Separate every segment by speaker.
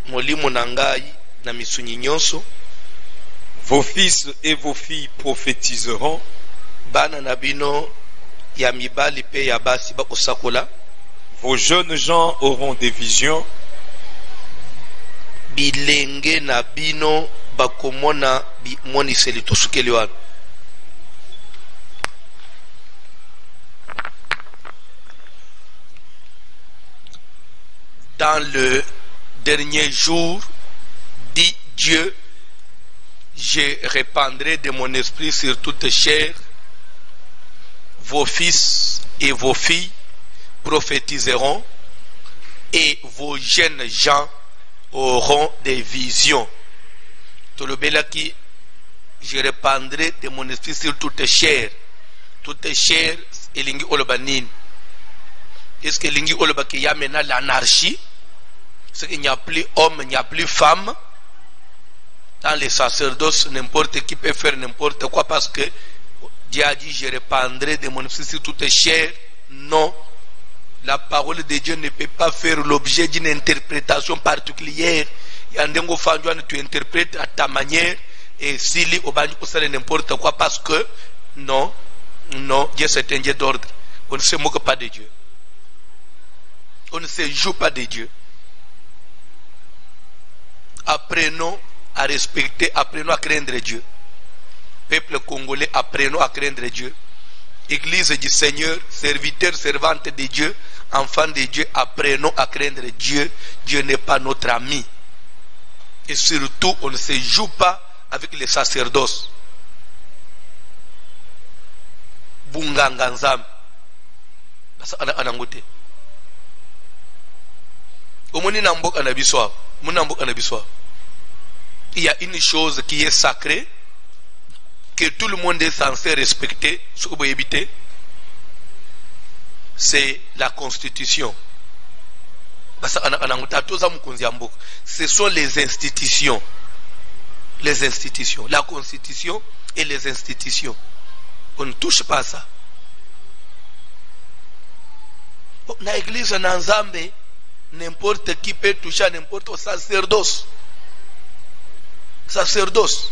Speaker 1: molimo na ngai na misunyi nyonso.
Speaker 2: Vos fils et vos filles prophétiseront.
Speaker 1: Bana na bino ya mibali pe ya basi bakosakola.
Speaker 2: Vos jeunes gens auront des visions.
Speaker 1: Bilenge na bino bakomona bimoniseli tosukeli wana. Dans le dernier jour, dit Dieu, je répandrai de mon esprit sur toute chair. Vos fils et vos filles prophétiseront et vos jeunes gens auront des visions. Tolobelaki, je répandrai de mon esprit sur toute chair. Toute chair, elingi olobanin. Est-ce que elingi olobaki y a maintenant l'anarchie? C'est qu'il n'y a plus homme, il n'y a plus femme. Dans les sacerdoces, n'importe qui peut faire n'importe quoi parce que Dieu a dit, je répandrai de mon esprit sur toute chair. Non. La parole de Dieu ne peut pas faire l'objet d'une interprétation particulière. Tu interprètes à ta manière et s'il au banni pour n'importe quoi parce que non, Dieu c'est un Dieu d'ordre. On ne se moque pas de Dieu. On ne se joue pas de Dieu. Apprenons à respecter, apprenons à craindre Dieu. Peuple congolais, apprenons à craindre Dieu. Église du Seigneur, serviteurs, servantes de Dieu, enfants de Dieu, apprenons à craindre Dieu. Dieu n'est pas notre ami. Et surtout, on ne se joue pas avec les sacerdoces. Bunganganzam. Anangote. Omoni nambok anabiswa. Munambok anabiswa. Il y a une chose qui est sacrée, que tout le monde est censé respecter, c'est la constitution. Ce sont les institutions. Les institutions. La constitution et les institutions. On ne touche pas à ça. Dans l'église, dans Zambé, n'importe qui peut toucher à n'importe quel sacerdoce. Sacerdoce.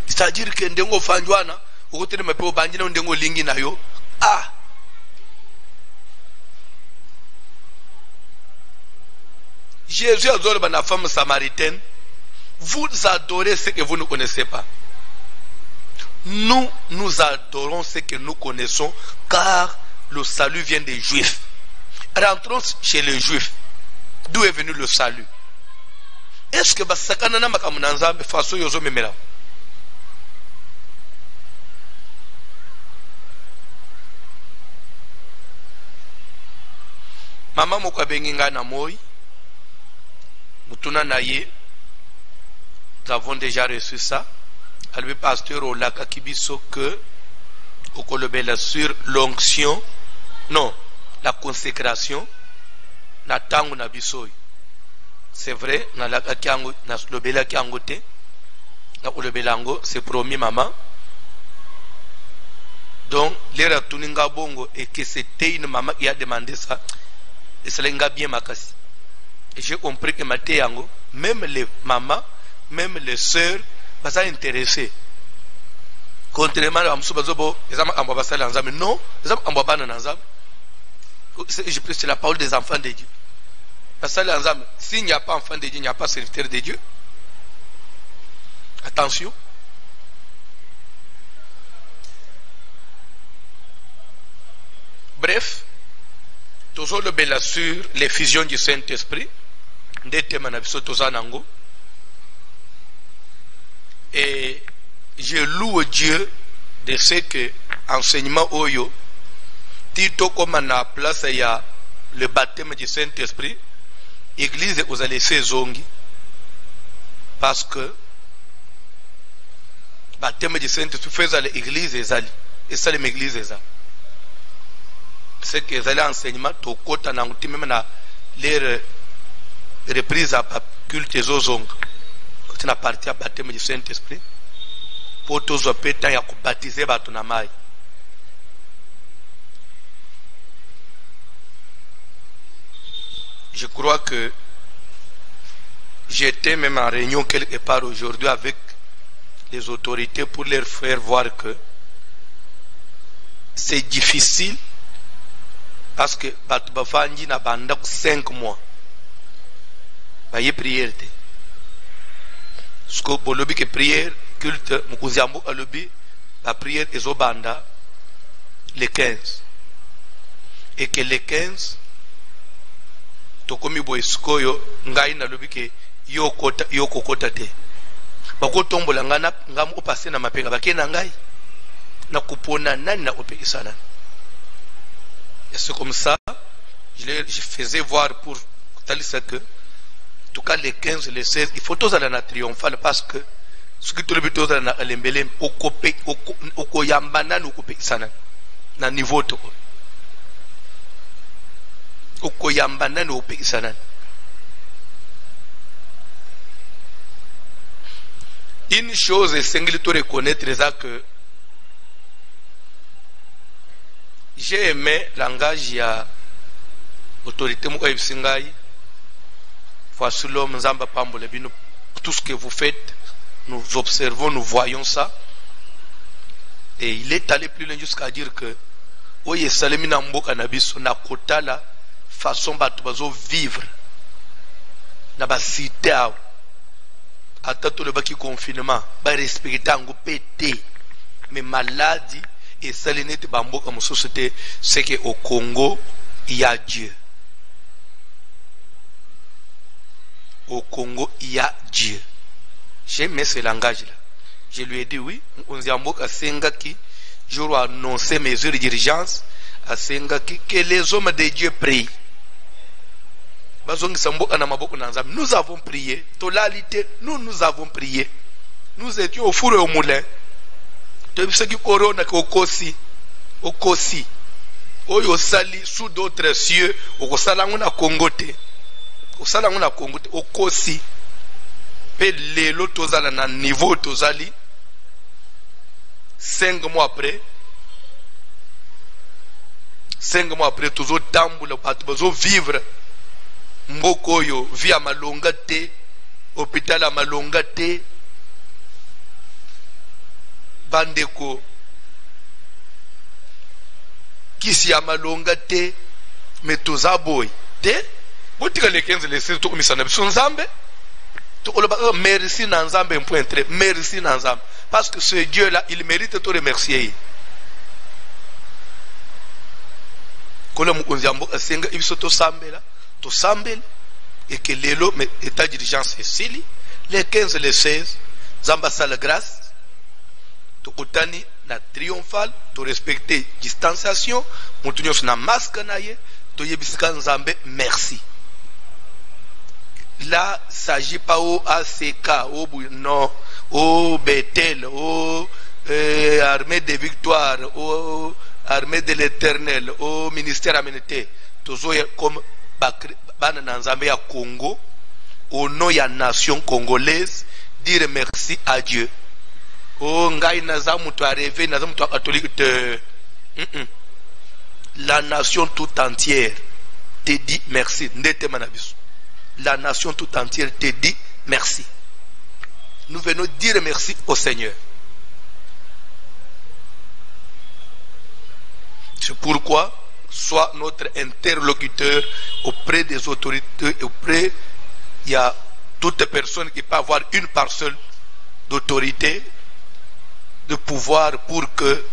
Speaker 1: C'est-à-dire que ndengo fanjwana ukotene mapeo banjina ndengo lingi nayo. Ah. Jésus a dit à la femme samaritaine, vous adorez ce que vous ne connaissez pas. Nous adorons ce que nous connaissons car le salut vient des Juifs. Rentrons chez les Juifs. D'où est venu le salut? Est-ce que basakana na makamunanzambe faso yozo memela? Maman moko benginga na moi. Mutuna naye. Nous avons déjà reçu ça. Le pasteur Olaka Kibiso que au kolobela sur l'onction, non, la consécration, na tangu na bisoi. C'est vrai, na la kiango, na lobela kiangote, na olobelango, c'est promis maman. Donc, l'era tuninga bongo et que c'était une maman qui a demandé ça, et ça l'a bien makasi. Et j'ai compris que ma téango, même les mamans, même les sœurs, pas ça intéressé. Contrairement à Moussoubazobo, les hommes en basal en zam. Non, les hommes en baban en zam. C'est la parole des enfants de Dieu. Basal en zam. S'il n'y a pas enfant de Dieu, il n'y a pas serviteur de Dieu. Attention. Bref, toujours le bel sur l'effusion du Saint-Esprit. Et je loue Dieu de ce que enseignement Oyo, Tito comme à la place il y a le baptême du Saint-Esprit, Église vous allez laisser zongi, parce que baptême du Saint-Esprit fait l'église et ça l'église et ça. C'est que les enseignements tout côté en anglais même na les reprises à culte des ozong quand on a parti à baptême du Saint-Esprit pour tous les pétants à baptiser bateau na mai. je crois que j'étais même en réunion quelque part aujourd'hui avec les autorités pour leur faire voir que c'est difficile parce que batu bafandi na banda 5 mois baye prière te ce que pour lobby que prière culte mukuziambo a lobby la prière ezobanda les 15 et que les 15 tokomi boeskoyo ngai na lobby que yo kokota te bakotombola ngana ngam opase na mapenga bakena ngai na kupona nani na opekisa nani. Et c'est comme ça je faisais voir pour Talisa que en tout cas les 15 les 16 il faut tous aller na triomphal parce que ce qui tout le but na alembele okope okoyambana no kopekisa nani na niveau to okoyambana no opekisa nani. Une chose est singulière de reconnaître c'est que j'ai aimé le langage de l'autorité Mouka Ibsingaï. Voici l'homme Nzamba Pambole. Tout ce que vous faites, nous observons, nous voyons ça. Et il est allé plus loin jusqu'à dire que Oye Salemina Mboka Nabiso na kota la façon de vivre. Na ba cité ata tout le baki confinement ba respecter ngo pété mais maladie et salinete bamboka mo société c'est que au Congo il y a Dieu. Au Congo il y a Dieu. J'ai mis ce langage là. Je lui ai dit oui, on Nziamboka sengaki je dois annoncer mesures d'urgence à sengaki que les hommes de Dieu prient. Nous avons prié. Totalité, nous avons prié. Nous étions au four et au moulin. Ce qui corona au Kosi. Au Kosi. Au Sali, sous d'autres cieux. Au Salanguna Congote. Au Salanguna Congote. Au Kosi. Et les lots tozala na niveau tozali. 5 mois après. 5 mois après, toujours tamboula, toujours vivre. Mbokoyo via malonga te hôpital à malonga te bandeko kisi ya malonga te metoza boy te botika les 15 les 16 to komisana biso nzambe to oloba merci na nzambe un point très merci na nzambe parce que ce Dieu là il mérite de remercier kola mukonzi ambo asenga ibiso to sambela to sambel et que l'élo mais état d'urgence est sili les 15 les 16 zamba sala grâce to kotani na triomphal to respecter distanciation mutunyo na masque na ye to yebisika nzambe merci. Là s'agit pas au ACK au non au Bethel au armée de victoire au armée de l'éternel au ministère amenité toujours comme bana na nzambe ya Congo au nom ya nation congolaise dire merci à Dieu. Oh ngai naza mutu arrêvé naza mutu catholique te la nation tout entière te dit merci ndete manabiso. La nation tout entière te dit merci. Nous venons dire merci au Seigneur. C'est pourquoi soit notre interlocuteur auprès des autorités et auprès il y a toute personne qui peut avoir une parcelle d'autorité de pouvoir pour que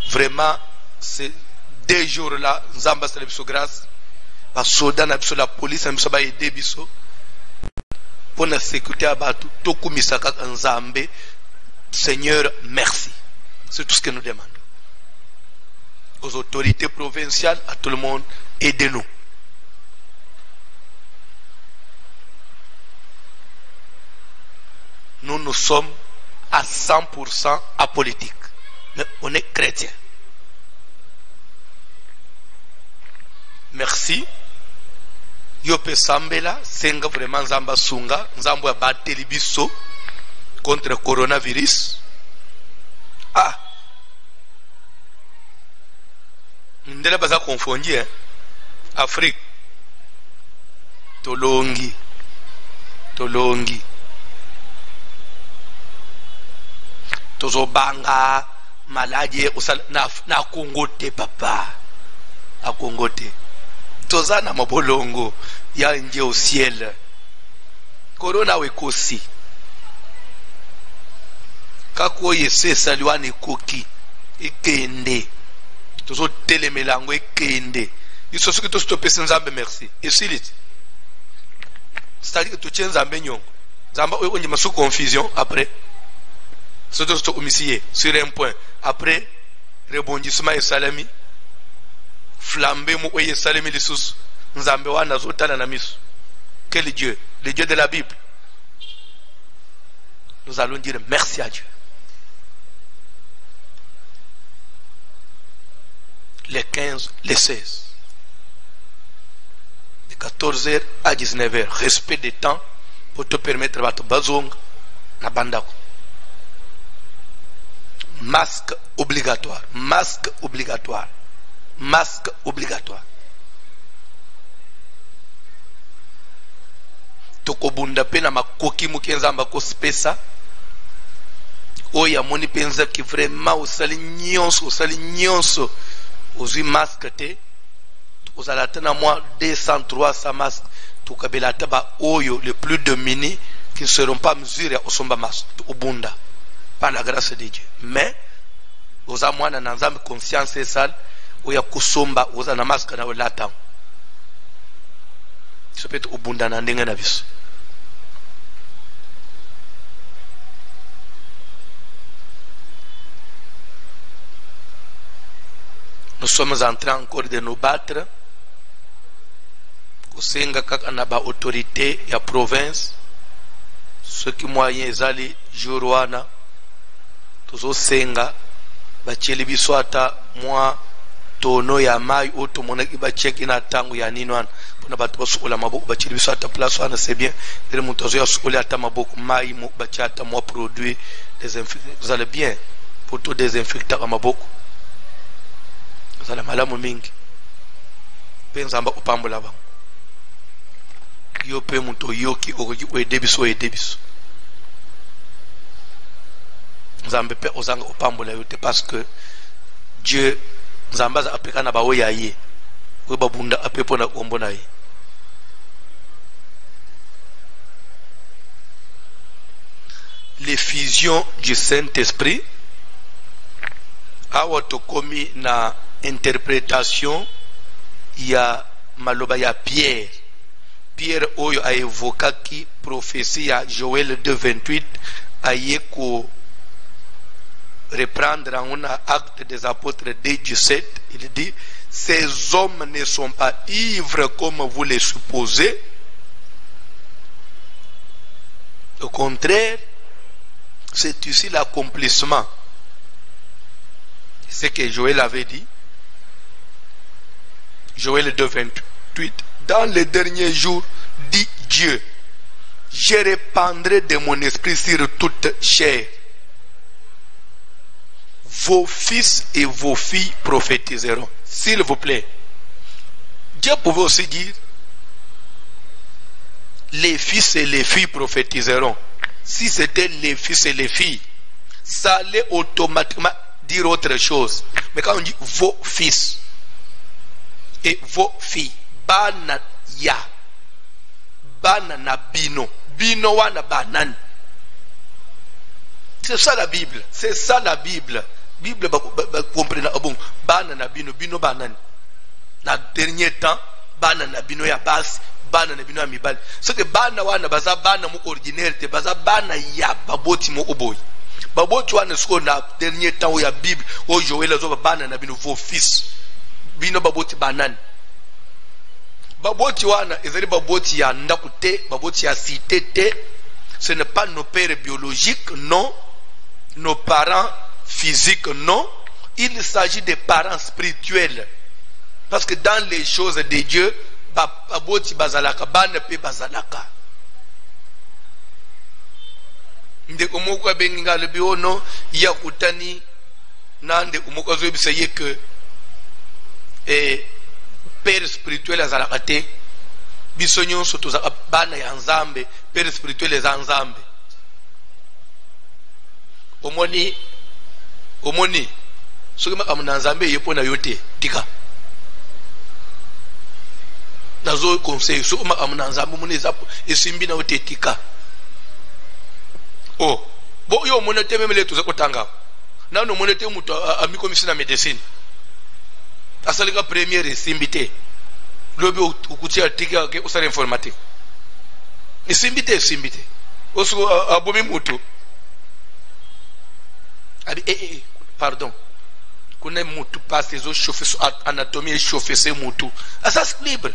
Speaker 1: vraiment ces 2 jours là nzamba sala biso grâce ba soda na biso la police na biso ba aider biso pour la sécurité à batu to kumisa kaka nzambe. Seigneur merci, c'est tout ce que nous demandons aux autorités provinciales, à tout le monde, aidez-nous. Nous sommes à 100% apolitiques, mais on est chrétiens. Merci. Yope Sambela, Senga vraiment Zamba Sunga, Zamba Bateli Bisso contre le coronavirus. Ah! Ndela baza confondu Afrique tolongi tozobanga maladi na kongote papa akongote tozana mabolongo ya nje au ciel corona wekosi kako yese saliwane koki ikende tozo telemelango ikende iso soki to stopper nzambe merci esilit c'est-à-dire que tu tiens nzambe nyongo nzamba oyo onje masu confusion après surtout to omisier sur un point après rebondissement et salami flambé mo oye salami lisusu nzambe wana zotala na miso. Quel Dieu? Le Dieu de la Bible. Nous allons dire merci à Dieu. Les 15, les 16. De 14h à 19h. Respect des temps pour te permettre de te bazong na bandako. Masque obligatoire. Masque obligatoire. Masque obligatoire. Tokobunda pe na makoki mukenza mbako spesa. Oya moni penza ki vraiment osali nyonso ozui masque te ozalata na moi 200 300 masque tukabela taba oyo le plus de mini qui ne seront pas mesurés au somba masque obunda par la grâce de Dieu. Mais oza mwana na nzambe conscience esal oya kusomba oza na masque na olata peut obunda na ndenge na biso. Nous sommes en train encore de nous battre. Kusenga kaka na ba autorité ya province. Ceux qui moyens ezali jourwana. Tozo senga bacheli biso ata mwa tono ya mai oto monaki bacheki na tangu ya ninwana. Pona batu basokola maboko bacheli biso ata place wana c'est bien. Le montozo ya sokola ata maboko mai mo bachata mwa produit désinfectant. Vous allez bien pour tout désinfecter à maboko. Zala malamu mingi penzamba upambola ba yo pe muto yoki okoki oedebiso nzambe pe ozanga upambola yote parce que Dieu nzamba za apeka na bawo yaye we babunda apepo na kombo na ye. L'effusion du Saint-Esprit awa tokomi na interprétation ya maloba ya Pierre oyo a évoqué qui prophétie ya Joël 2:28 aye ko reprendre en un acte des apôtres 2:17. Il dit ces hommes ne sont pas ivres comme vous les supposez, au contraire c'est ici l'accomplissement ce que Joël avait dit. Joël 2:28. Dans les derniers jours, dit Dieu, je répandrai de mon esprit sur toute chair. Vos fils et vos filles prophétiseront. S'il vous plaît. Dieu pouvait aussi dire, les fils et les filles prophétiseront. Si c'était les fils et les filles, ça allait automatiquement dire autre chose. Mais quand on dit vos fils et vos filles, bana ya, bana na bino, bino wana banan. C'est ça la Bible. C'est ça la Bible. Bible comprenez bon, bana na bino, bino banan. Na dernier temps, bana na bino ya bas, bana na bino ya mibali. Ce que bana wana baza bana mo ordinaire te baza bana ya baboti mo oboy. Baboti wana sko na dernier temps où ya Bible, où Joël zo bana na bino vos fils. Bino baboti banan. Baboti wana ezali baboti ya ndakute, baboti ya cité te. Ce n'est pas nos pères biologiques, non. Nos parents physiques, non. Il s'agit des parents spirituels. Parce que dans les choses de Dieu, baboti bazalaka, bana pe bazalaka. Ndeko moko benga le biono ya kutani nande umoko zo bisaye que père spirituel azalaka te biso nyonso tozaka bana ya nzambe père spirituel eza nzambe. omoni soki makambo na nzambe ye mpo na yo te tika nazo conseil soki makambo na nzambe omoni eza esimbi na yo te tika. Bo yo omoni te meme le toza kotanga nano omoni te moto amikomisi na médecine asalika première esimbi te lobi okutia tika ke osala informatique esimbi te oso abomi moto abi pardon kuna moto passe ezo chauffer so anatomie chauffer se moto asas libre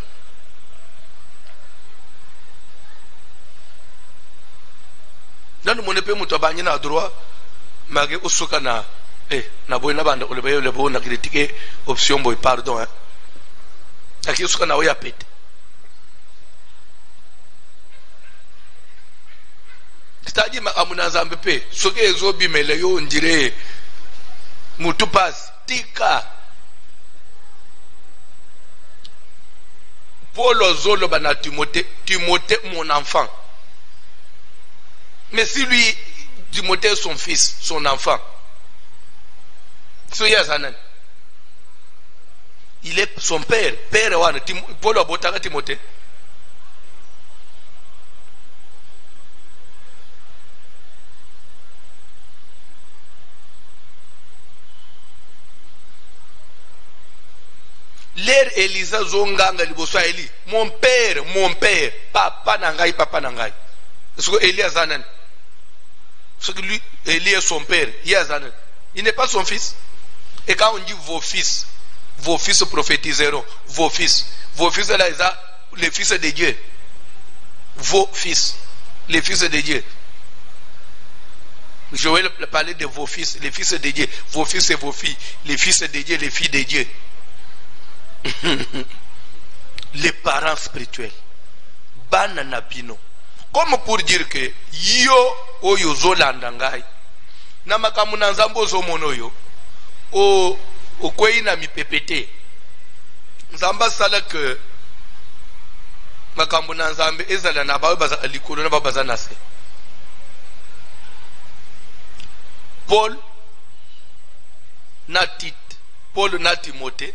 Speaker 1: nanu mone pe moto abanye na droit mage osoka na na boy na banda le bo na critiquer option boy pardon aki osoka na oya pete titaji amuna nzambe pe soki ezo bimele yo ndire mutu passe tika Paul zolo bana Timothée mon enfant, mais si lui Timothée est son fils, son enfant, il est son père. Paul a botaka Timothée. L'air Elisa zonganga liboso Eli, mon père, papa nangai. Est-ce que Eli azanan? Ce que lui, Eli est son père, il n'est pas son fils. Et quand on dit vos fils prophétiseront, vos fils là, les fils de Dieu. Vos fils, les fils de Dieu. Je vais parler de vos fils, les fils de Dieu. Vos fils et vos filles, les fils de Dieu, les filles de Dieu. Les parents spirituels. Bananapino. Comme pour dire que yo oyo zolanda ngai na makamu na nzambo zo monoyo o kwei na mipepete nzamba sala que makambo na nzambe ezala na bawe baza likolo na baza na se. Paul na Timothée.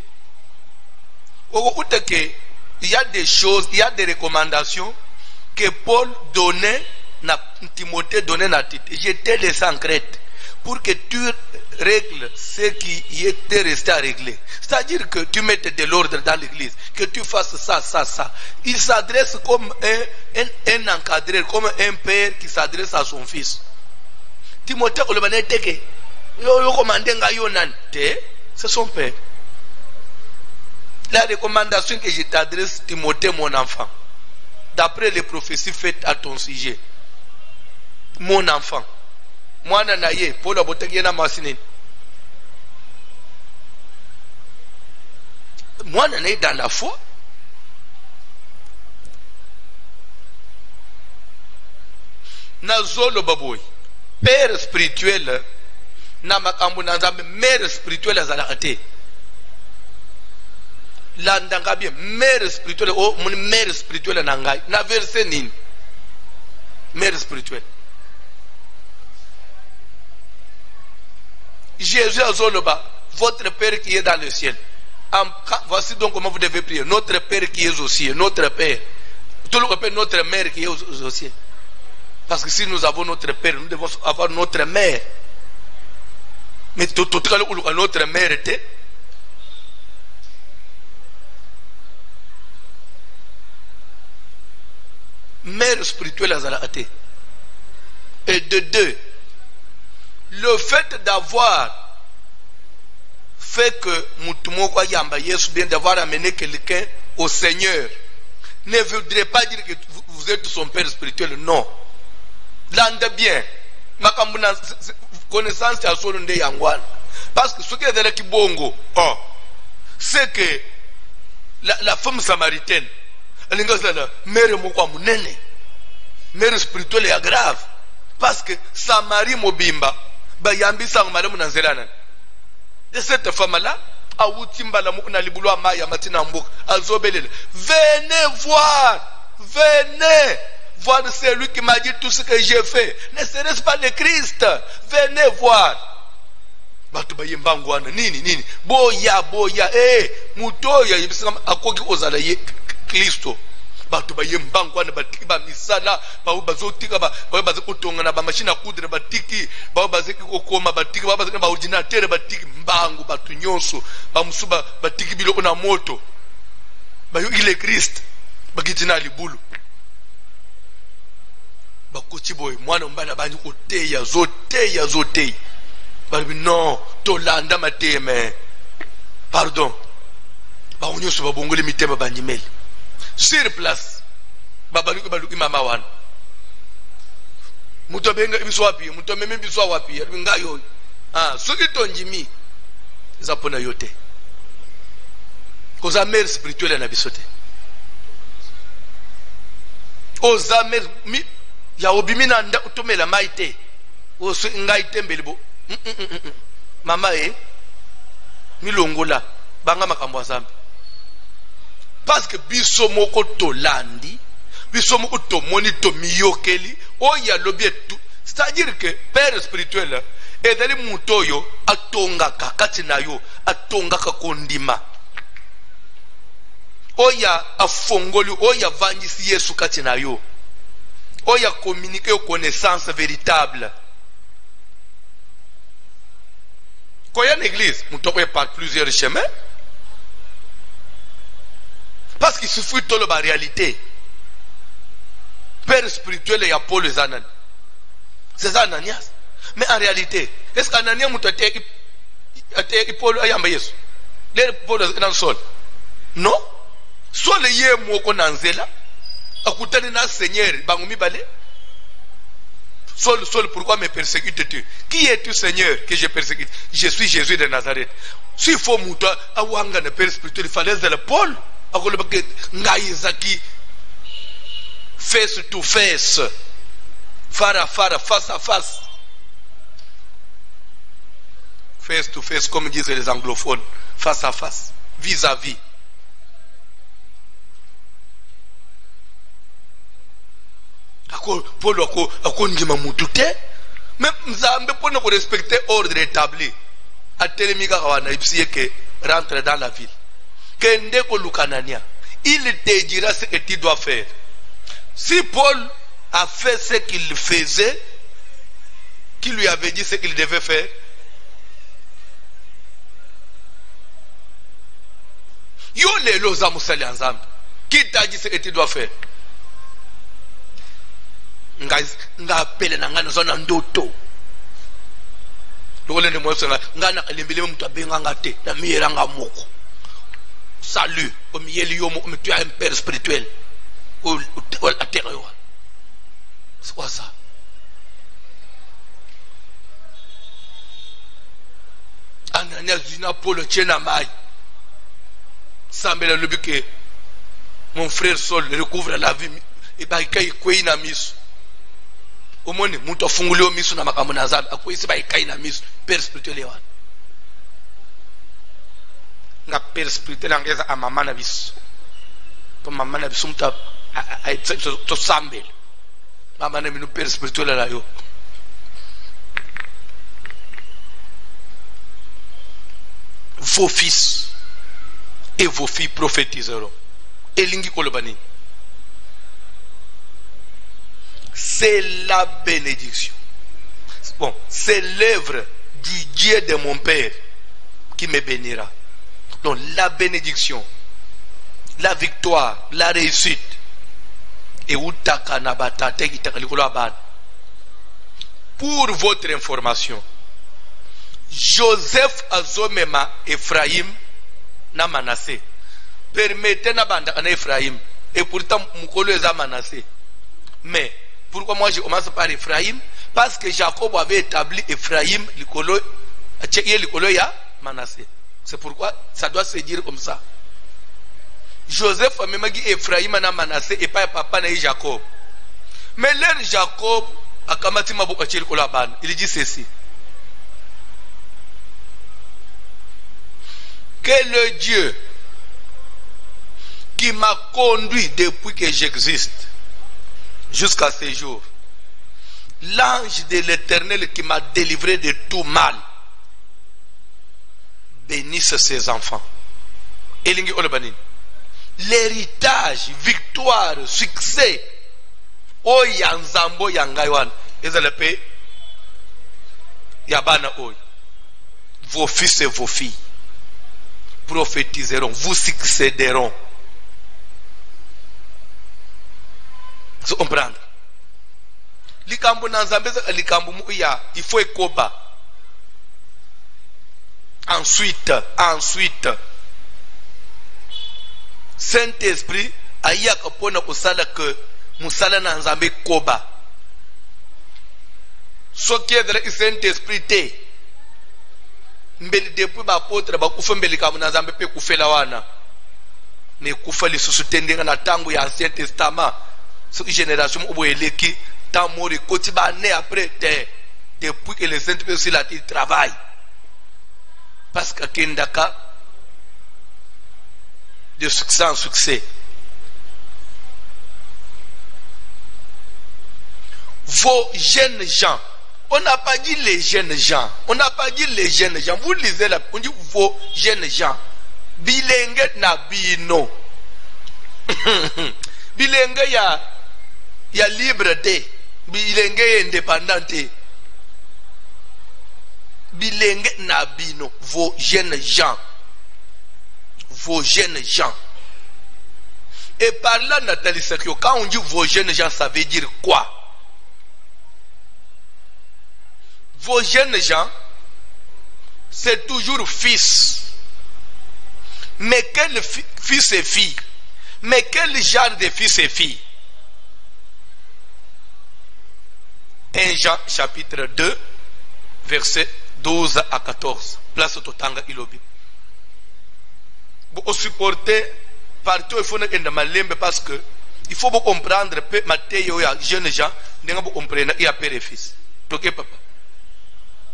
Speaker 1: Il y a des choses, il y a des recommandations que Paul donnait, Timothée donnait à Tite. J'étais laissé en Crète pour que tu règles ce qui était resté à régler. C'est-à-dire que tu mettes de l'ordre dans l'église, que tu fasses ça. Il s'adresse comme un encadreur, comme un père qui s'adresse à son fils. Timothée, c'est son père. La recommandation que je t'adresse, Timothée, mon enfant, d'après les prophéties faites à ton sujet, mon enfant, moi nanaye, Paul a boté na masine. Moi nanaye dans la foi. Nazolo baboy, père spirituel, na makambu na nzambe, mère spirituelle azalakate. Landanga bien mère spirituelle mon mère spirituelle nangai na verset nini mère spirituelle Jésus azoloba votre père qui est dans le ciel. Voici donc comment vous devez prier. Notre père qui est au ciel, notre père. Tout le monde appelle notre mère qui est au ciel. Parce que si nous avons notre père, nous devons avoir notre mère. Mais tout notre mère était mère spirituelle azalakate. Et de deux, le fait d'avoir fait que Moutumoko Yamba Yesu bien d'avoir amené quelqu'un au Seigneur ne voudrait pas dire que vous êtes son père spirituel, non. L'ande bien, ma connaissance à son nde yangwan. Parce que ce qui est de l'Ekibongo, c'est que la femme samaritaine, mère moko munene, mère spirituelle est grave parce que sa mari mobimba ba yambi sa mari munanzelana. Et cette femme là a utimba la mukuna libulu amaya matina mbok azobelele. Venez voir venez voir celui qui m'a dit tout ce que j'ai fait. Ne serait-ce pas le Christ? Venez voir. Batu bayembangwana nini boya mutoya yebisanga akoki ozala ye Kristo. Batu bayembangwana batiki ba misala ba bazotika ba bazokutonga na ba machine coudre batiki ba bazeki kokoma batiki ba bazeki ba ordinateur batiki mbangu batu nyonso ba musuba batiki biloko na moto ba yo ile Christ bakitina libulu bakuti boy mwana mbana banyi koteya zoteya bali non tolanda mateme pardon ba onyoso babongole mitema banjimeli sur place baluki mama wana muto benga biso wapi muto meme biso wapi ngayo soki tonjimi zapona yote koza mère spirituelle na bisote oza mère mi ya obimi na nda utomela maite o so ngai tembelebo mama milongola banga makambo asambe parce que biso moko tolandi biso moko tomoni to miyokeli oya lobi tout, c'est-à-dire que père spirituel ezali mutu oyo atongaka kati na yo atongaka kondima oya afongoli oya avandisi Yesu kati na yo oya communiquer connaissance véritable. Quand il y a une église, nous devons par plusieurs chemins. Parce qu'il suffit de la réalité. Père spirituel et Paul les Ananias. C'est ça Ananias. Mais en réalité, est-ce qu'Ananias m'a été Paul a yamba Yesu? Les Paul est dans le sol. Non. Soit les yeux moko nanzela. Akutani na Seigneur bangumi bale. Sol, pourquoi me persécutes-tu? Qui es-tu, Seigneur, que je persécute? Je suis Jésus de Nazareth. S'il faut mouta, awanga ne père spirituel, il fallait de Paul. Akolobake ngaizaki face to face, fara, face à face. Face to face, comme disent les anglophones, face à face, vis-à-vis. Paul a ndima mutute mais nzambe pour nous respecter ordre établi a telemika kawana ipsiye que rentre dans la ville kende ko lukanania il te dira ce que tu dois faire. Si Paul a fait ce qu'il faisait, qui lui avait dit ce qu'il devait faire, yo lelo za musali nzambe qui t'a dit ce que tu dois faire? Nga pele na ngana zona ndoto lokole ndimo sona ngana kalembele mtu abenga ngate na miyera nga moko salut o miyeli yo mo tu as un père spirituel o atera yo c'est quoi ça? Ananias dina Paul tchena mai sambela lobike mon frère Saul recouvre la vie et ba kai kwina miso omone mutu afungule omiso na makambo na nzambe akwisi bayikai na miso père spirituel yawana nga père spirituel angeza amama na biso to mama na biso mutu to sambele mama na minu père spirituel la yo vos fils et vos filles prophétiseront elingi kolobani. C'est la bénédiction. Bon, c'est l'œuvre du Dieu de mon Père qui me bénira. Donc la bénédiction, la victoire, la réussite. Et pour votre information, Joseph azomema Ephraim na Manassé. Permettez na banda na Ephraim. Et pourtant, mukolo eza Manassé. Mais pourquoi moi je commence par Ephraim? Parce que Jacob avait établi Ephraim likolo ya Manassé. C'est pourquoi ça doit se dire comme ça. Joseph a même dit Ephraim na Manassé et pas papa na Jacob. Mais là Jacob a kamati mabuka chili kola ban. Il dit ceci: que le Dieu qui m'a conduit depuis que j'existe jusqu'à ce jour. L'ange de l'Éternel qui m'a délivré de tout mal. Bénisse ses enfants. Elingi Olebani. L'héritage, victoire, succès. O yanzambo yangaiwan. Ezalepe. Yabana oy. Vos fils et vos filles prophétiseront. Vous succéderont. Vous comprenez? Likambo nanzambe likambo muya. Il faut ekoba. Ensuite, Saint-Esprit aya kapona kusala que musala na nzambe koba. Soki edele Saint-Esprit te. Mbeli depuis ba apôtre ba kufa mbeli kamu na nzambe pe kufela wana. Ne kufa lisusu tendenga na tangu ya Ancien Testament. So génération oboeleki tant mori koti ba né après te. Depuis que le Saint-Esprit là il travaille. Parce que Kendaka, de succès en succès. Vos jeunes gens, on n'a pas dit les jeunes gens, on n'a pas dit les jeunes gens, vous lisez là, on dit vos jeunes gens. Bilenge na bino. Bilenge ya liberté, bilenge indépendante. Bilenge nabino, vos jeunes gens. Vos jeunes gens. Et par là, Nathalie Sekio, quand on dit vos jeunes gens, ça veut dire quoi? Vos jeunes gens, c'est toujours fils. Mais quel fils et fille? Mais quel genre de fils et filles? 1 Jean chapitre 2, verset 12 à 14. Place au Totanga Ilobi. Vous supportez partout, il faut ne pas parce que il faut vous comprendre que Matthieu et jeunes gens ne vous comprendre il y a père et fils. Ok papa.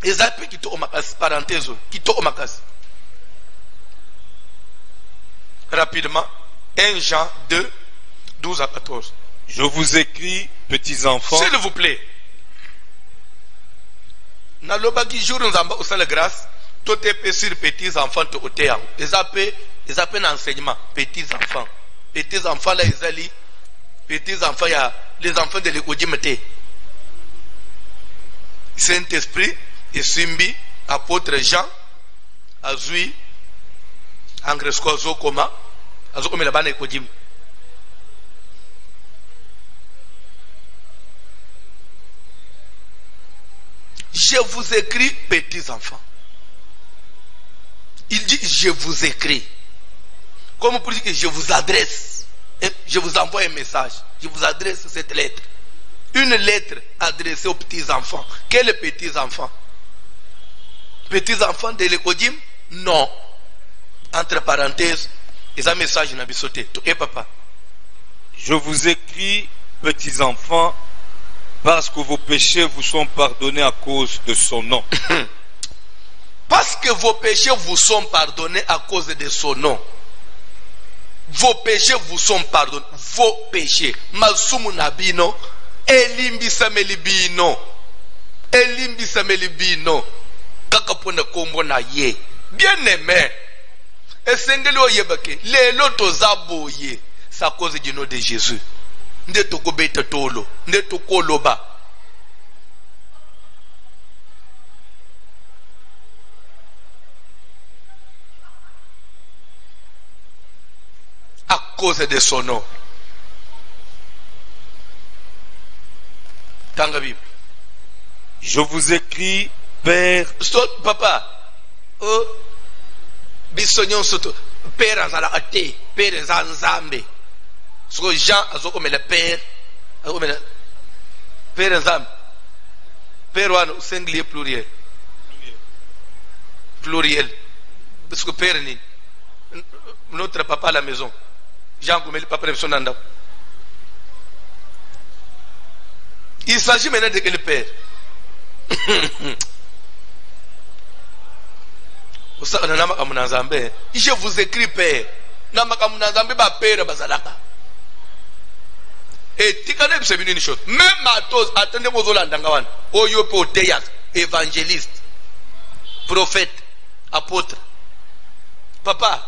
Speaker 1: Et ça peut quitter au makas parenthèse quitter au makas. Rapidement 1 Jean 2 12 à 14.
Speaker 2: Je vous écris, petits enfants.
Speaker 1: S'il vous plaît. Na lobaki jour nzamba osala grâce tout est sur petits enfants to oteya ezape na enseignement petits enfants là ezali petits enfants ya les enfants de l'écodimete Saint-Esprit et Simbi apôtre Jean azui angresko zokoma azokomela bana ekodim. Je vous écris, petits enfants. Il dit, je vous écris. Comme pour dire que je vous adresse. Je vous envoie un message. Je vous adresse cette lettre. Une lettre adressée aux petits enfants. Quels petits enfants? Petits enfants de l'écodim? Non. Entre parenthèses, ils ont un message n'a pas sauté. Et papa.
Speaker 2: Je vous écris, petits enfants, parce que vos péchés vous sont pardonnés à cause de son nom.
Speaker 1: Parce que vos péchés vous sont pardonnés à cause de son nom. Vos péchés vous sont pardonnés. Vos péchés. Masumu nabino. Elimbisa melibino. Elimbisa melibino. Kakapona kombo na ye. Bien aimé. Esengeli oyebake. Lelo tozaboye. C'est à cause du nom de Jésus. Nde tokobeta tolo. Nde tokoloba. À cause de son nom. Tangabib.
Speaker 2: Je vous écris, Père.
Speaker 1: Stop, papa. Bisognon soto. Père azala ate. Père zanzambe. Ce que Jean a dit le père. Père zanzambe. Père ou singulier pluriel. Pluriel. Parce que père ni. Notre papa à la maison. Jean comme le papa de son anda. Il s'agit maintenant de quel père? Je vous écris père. na makambo na nzambe bapere bazalaka etikana biso binini chose même atos atende mozolandanga wana oyo pe oteya évangéliste prophète apôtre papa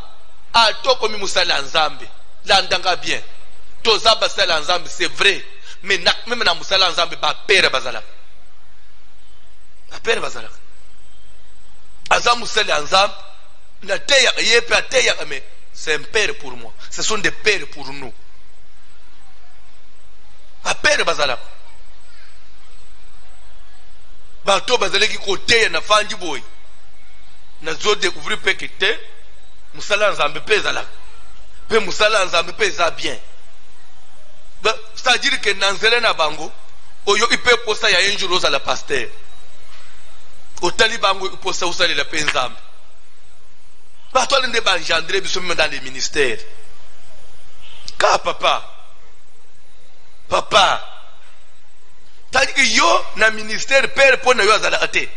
Speaker 1: atokomi musala nzambe landanga bien toza basala nzambe c'est vrai mais même na musala nzambe bapere bazalaka bapere bazalaka aza musala nzambe na teya yepe ateya mais c'est un père pour moi, ce sont des pères pour nous. Un père bazalaka. Bato bazalaki côté na fandi boy. Na zo découvrir pe kete musala nzambe pe zalaka. Pe musala nzambe pe za bien. C'est-à-dire que nanzele na bango oyo ipe posta ya enjuro za la pasteur. Otali bango iposta usali la pe nzambe. Bato alende ba engendrer biso même dans les ministères. Ka papa tadi que yo na ministère père pona yo azala ate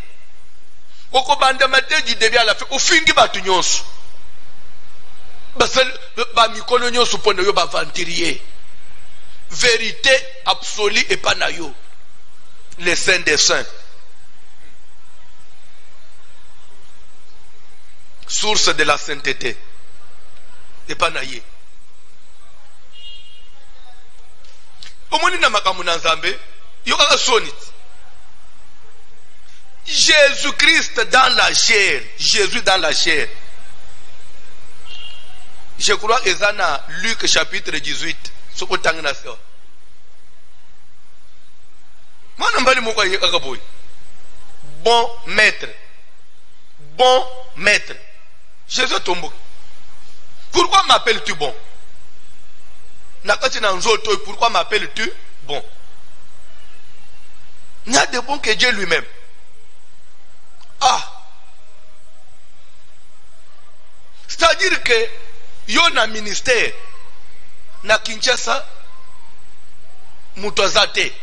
Speaker 1: oko banda mate du début à la fin ofingi batu nyonso basal ba mikolo nyonso pona yo ba venturier vérité absolue et pas na yo les saints des saints source de la sainteté et pas na ye omoni na makambo na nzambe yo kaka sonit Jésus-Christ dans la chair, Jésus dans la chair. Je crois que c'est dans Luc chapitre 18 ce que tu as dit. Moi je suis bon maître, bon maître. Jésus tombe. Pourquoi m'appelles-tu bon? Pourquoi m'appelles-tu bon? Il n'y a de bon que Dieu lui-même. Ah! C'est-à-dire que il y a un ministère na Kinshasa mutazate.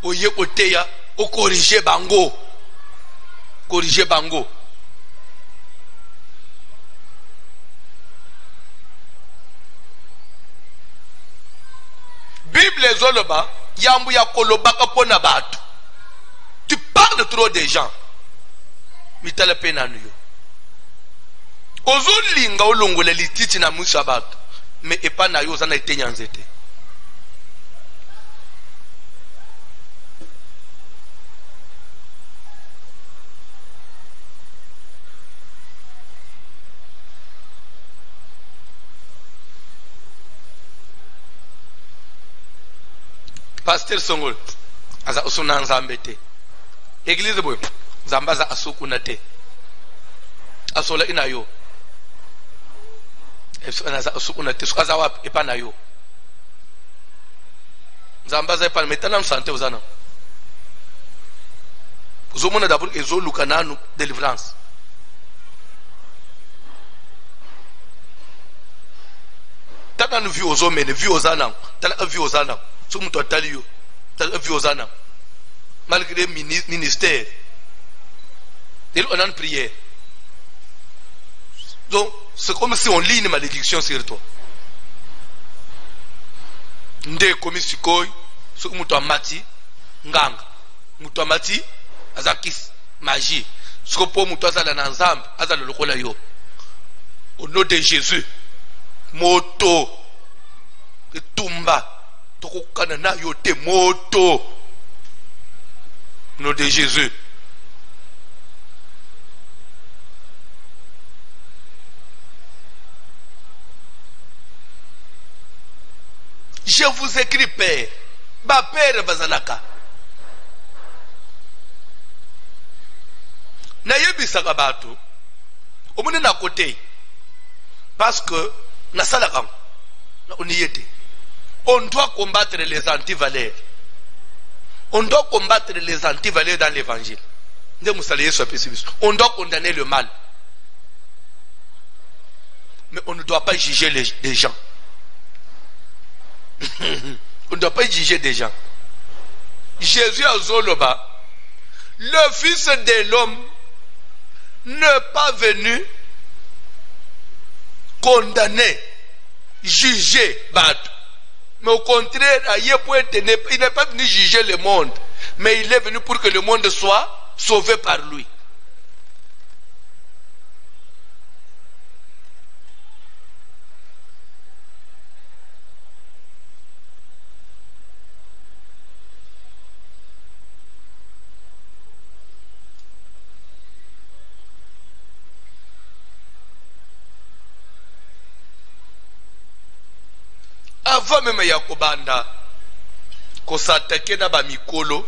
Speaker 1: Oye oteya o corriger bango. Corriger bango. Bible zoloba yambu ya kolobaka pona batu. Tu parles trop des gens. Mitala pena nuyo. Ozolinga olongole lititi na musa batu. Me epa na yo zana ite nyanzete. Pasteur Songol aza usuna nzambe te. Église boy nzamba za asukuna te. Asola ina yo. Aza asukuna te sukaza wapi epa na yo. Nzamba za epa metana msante uzana. Uzomona d'abord ezo lukananu délivrance. Tana nu vi ozomene vi ozana. Tala vi ozana. Malgré ministère, il on a une prière. Donc, c'est comme si on lit une malédiction sur toi. Nde komi sikoi, ce que muto amati, nganga, muto amati, azakis, magie. Ce que pour muto azala nanzam, azala lokola yo. Au nom de Jésus, moto, tumba. Tokokana yo te moto nom de Jésus. Je vous écris père, ba père bazalaka. Na yebisaka bato omune na côté parce que na salaka na oniyete. On doit combattre les antivaleurs. On doit combattre les antivaleurs dans l'évangile. On doit condamner le mal. Mais on ne doit pas juger les gens. On ne doit pas juger des gens. Jésus a zoloba. le Fils de l'homme n'est pas venu condamner, juger Batou. Mais au contraire, il n'est pas venu juger le monde, mais il est venu pour que le monde soit sauvé par lui. Avant même Yakobanda, qu'on s'attaquait dans la mikolo,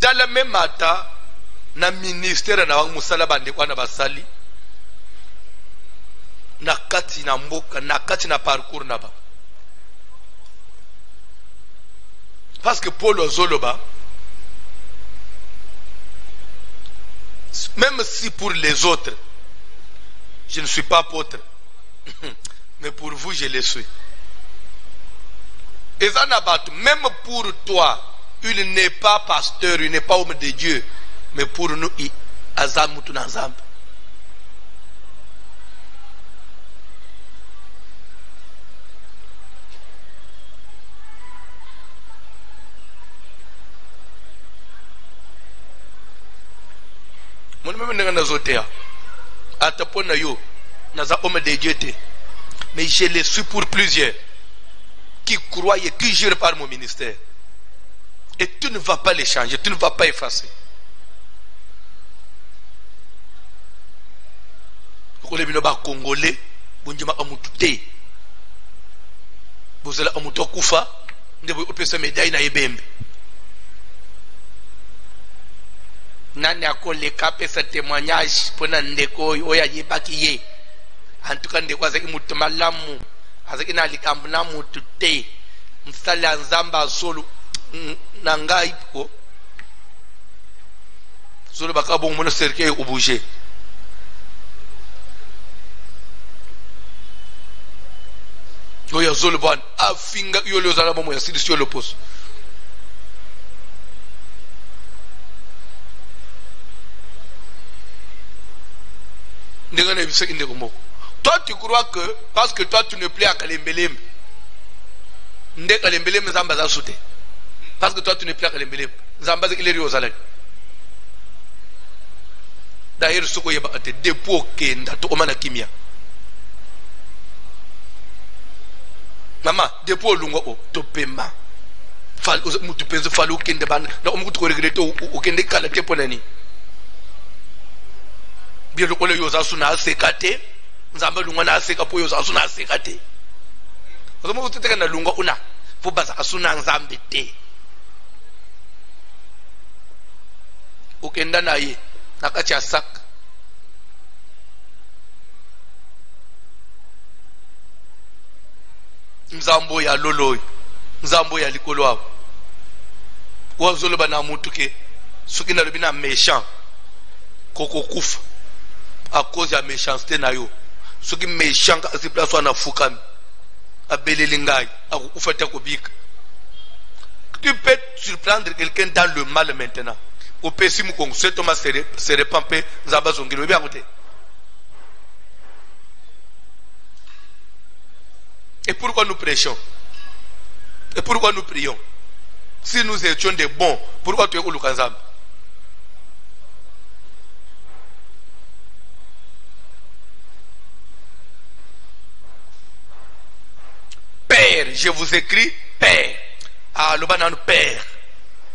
Speaker 1: dans le même matin, na ministère na musala bande kwa na basali, na kati na mboka, na kati na parcours na ba. Parce que Paul Ozoloba, même si pour les autres, je ne suis pas apôtre, mais pour vous, je le suis. Et ça n'a pas, même pour toi, il n'est pas pasteur, il n'est pas homme de Dieu, mais pour nous, il azam tout ensemble. Mon même n'est pas zotéa. Atapona yo, naza homme de Dieu te. Mais je le suis pour plusieurs qui croient et qui jurent par mon ministère. Et tu ne vas pas les changer, tu ne vas pas effacer. Les Congolais, bonjima amutute. Bozela amuto kufa, ndebo opesa médaille na ebembe. Nani akoleka pesa témoignage pona ndeko oya yebaki ye. En tout cas ndeko azaki mutu malamu. Azaki na likambu na mutu te. Msali nzamba solo na ngai ko. Solo bakabo mona cercueil obouger. Oya zolo ban afinga yolo zala bomo ya sidisio lopos. Toi tu crois que parce que toi tu ne plais à Kalembelem, Kalembelem Zamba za sauté. Parce que toi tu ne plais à Kalembelem, Zamba il est aux d'ailleurs ce qu'on y a des dépôts qui n'ont pas kimia. Maman, dépôt lungo to pema. Fal mutu penzo falu kende ban na omutu ko regretter o kende kala teponani. Bien le kole yoza suna sekate nzamba lunga na seka po yoza suna sekate ozomo utete na lunga una fo baza asuna nzambe te ukenda naye nakacha sak nzambo ya loloy nzambo ya likolo abo wazolo bana mutu ke soki na lobina méchant koko kufa à cause de la méchanceté nayo. Ce qui est méchant, c'est place où on a foucam, à Belelingay, à Oufatakobik. Tu peux surprendre quelqu'un dans le mal maintenant. Au pessimisme, ce Thomas se répand, Zabazongilo, bien côté. Et pourquoi nous prêchons? Et pourquoi nous prions? Si nous étions des bons, pourquoi tu es au Lukanzam? Père, je vous écris Père. Ah, le banan Père.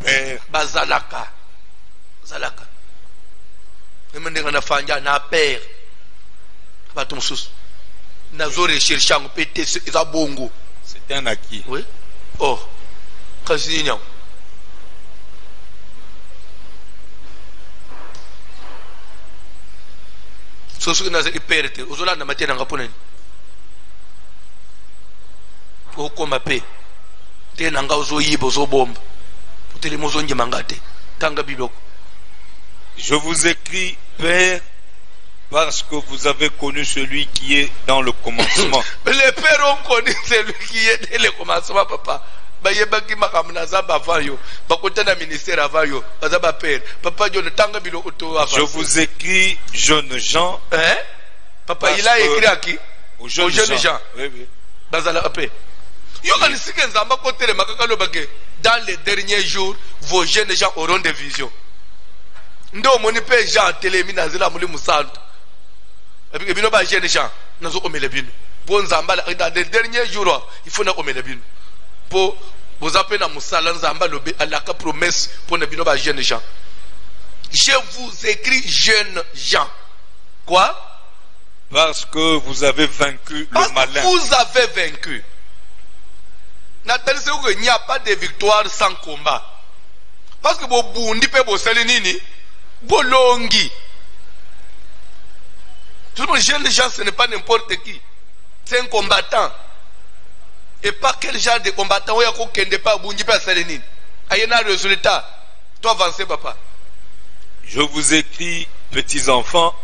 Speaker 2: Père.
Speaker 1: Bazalaka. Zalaka. Et maintenant, on a fait un Père. Batum sous. Nazore cherché un pété, c'est un bongo.
Speaker 2: C'est un acquis.
Speaker 1: Oui. Oh. Casignan. So ce que nous avons perdu. Aux Hollandais, on a été dans le Japon. Okoma pe te nanga ozo yibo zo bomba utele mozo nje mangate tanga biloko.
Speaker 2: Je vous écris Père parce que vous avez connu celui qui est dans le commencement.
Speaker 1: Les pères ont connu celui qui est dans le commencement, papa. bayebaki makambo na zamba avant yo bakota na ministère avant yo baza ba père papa John tanga bilo auto avant.
Speaker 2: Je vous écris jeunes gens.
Speaker 1: Hein? Papa il a écrit à qui?
Speaker 2: Aux jeunes gens. Oui, oui.
Speaker 1: Bazala apé. Yo kanisike nzamba kotele makaka lobake dans les derniers jours vos jeunes gens auront des visions. Ndo moni pe Jean telemi na zela muli musantu. Et bino ba jeunes gens nazo komele bino. Pour nzamba dans les derniers jours il faut na komele bino. Pour vous appeler na musala nzamba lobe alaka promesse pour na bino ba jeunes gens. Je vous écris jeunes gens. Quoi?
Speaker 2: Parce que vous avez vaincu le malin.
Speaker 1: Vous avez vaincu. Il n'y a pas de victoire sans combat. Parce que vous bundi pe bosali nini bolongi. Tout le monde, jeune gens, ce n'est pas n'importe qui. C'est un combattant. Et pas quel genre de combattant où il y a des pas bundi pe sali nini. Ayena résultat. Toi avancer papa.
Speaker 2: Je vous écris petits enfants.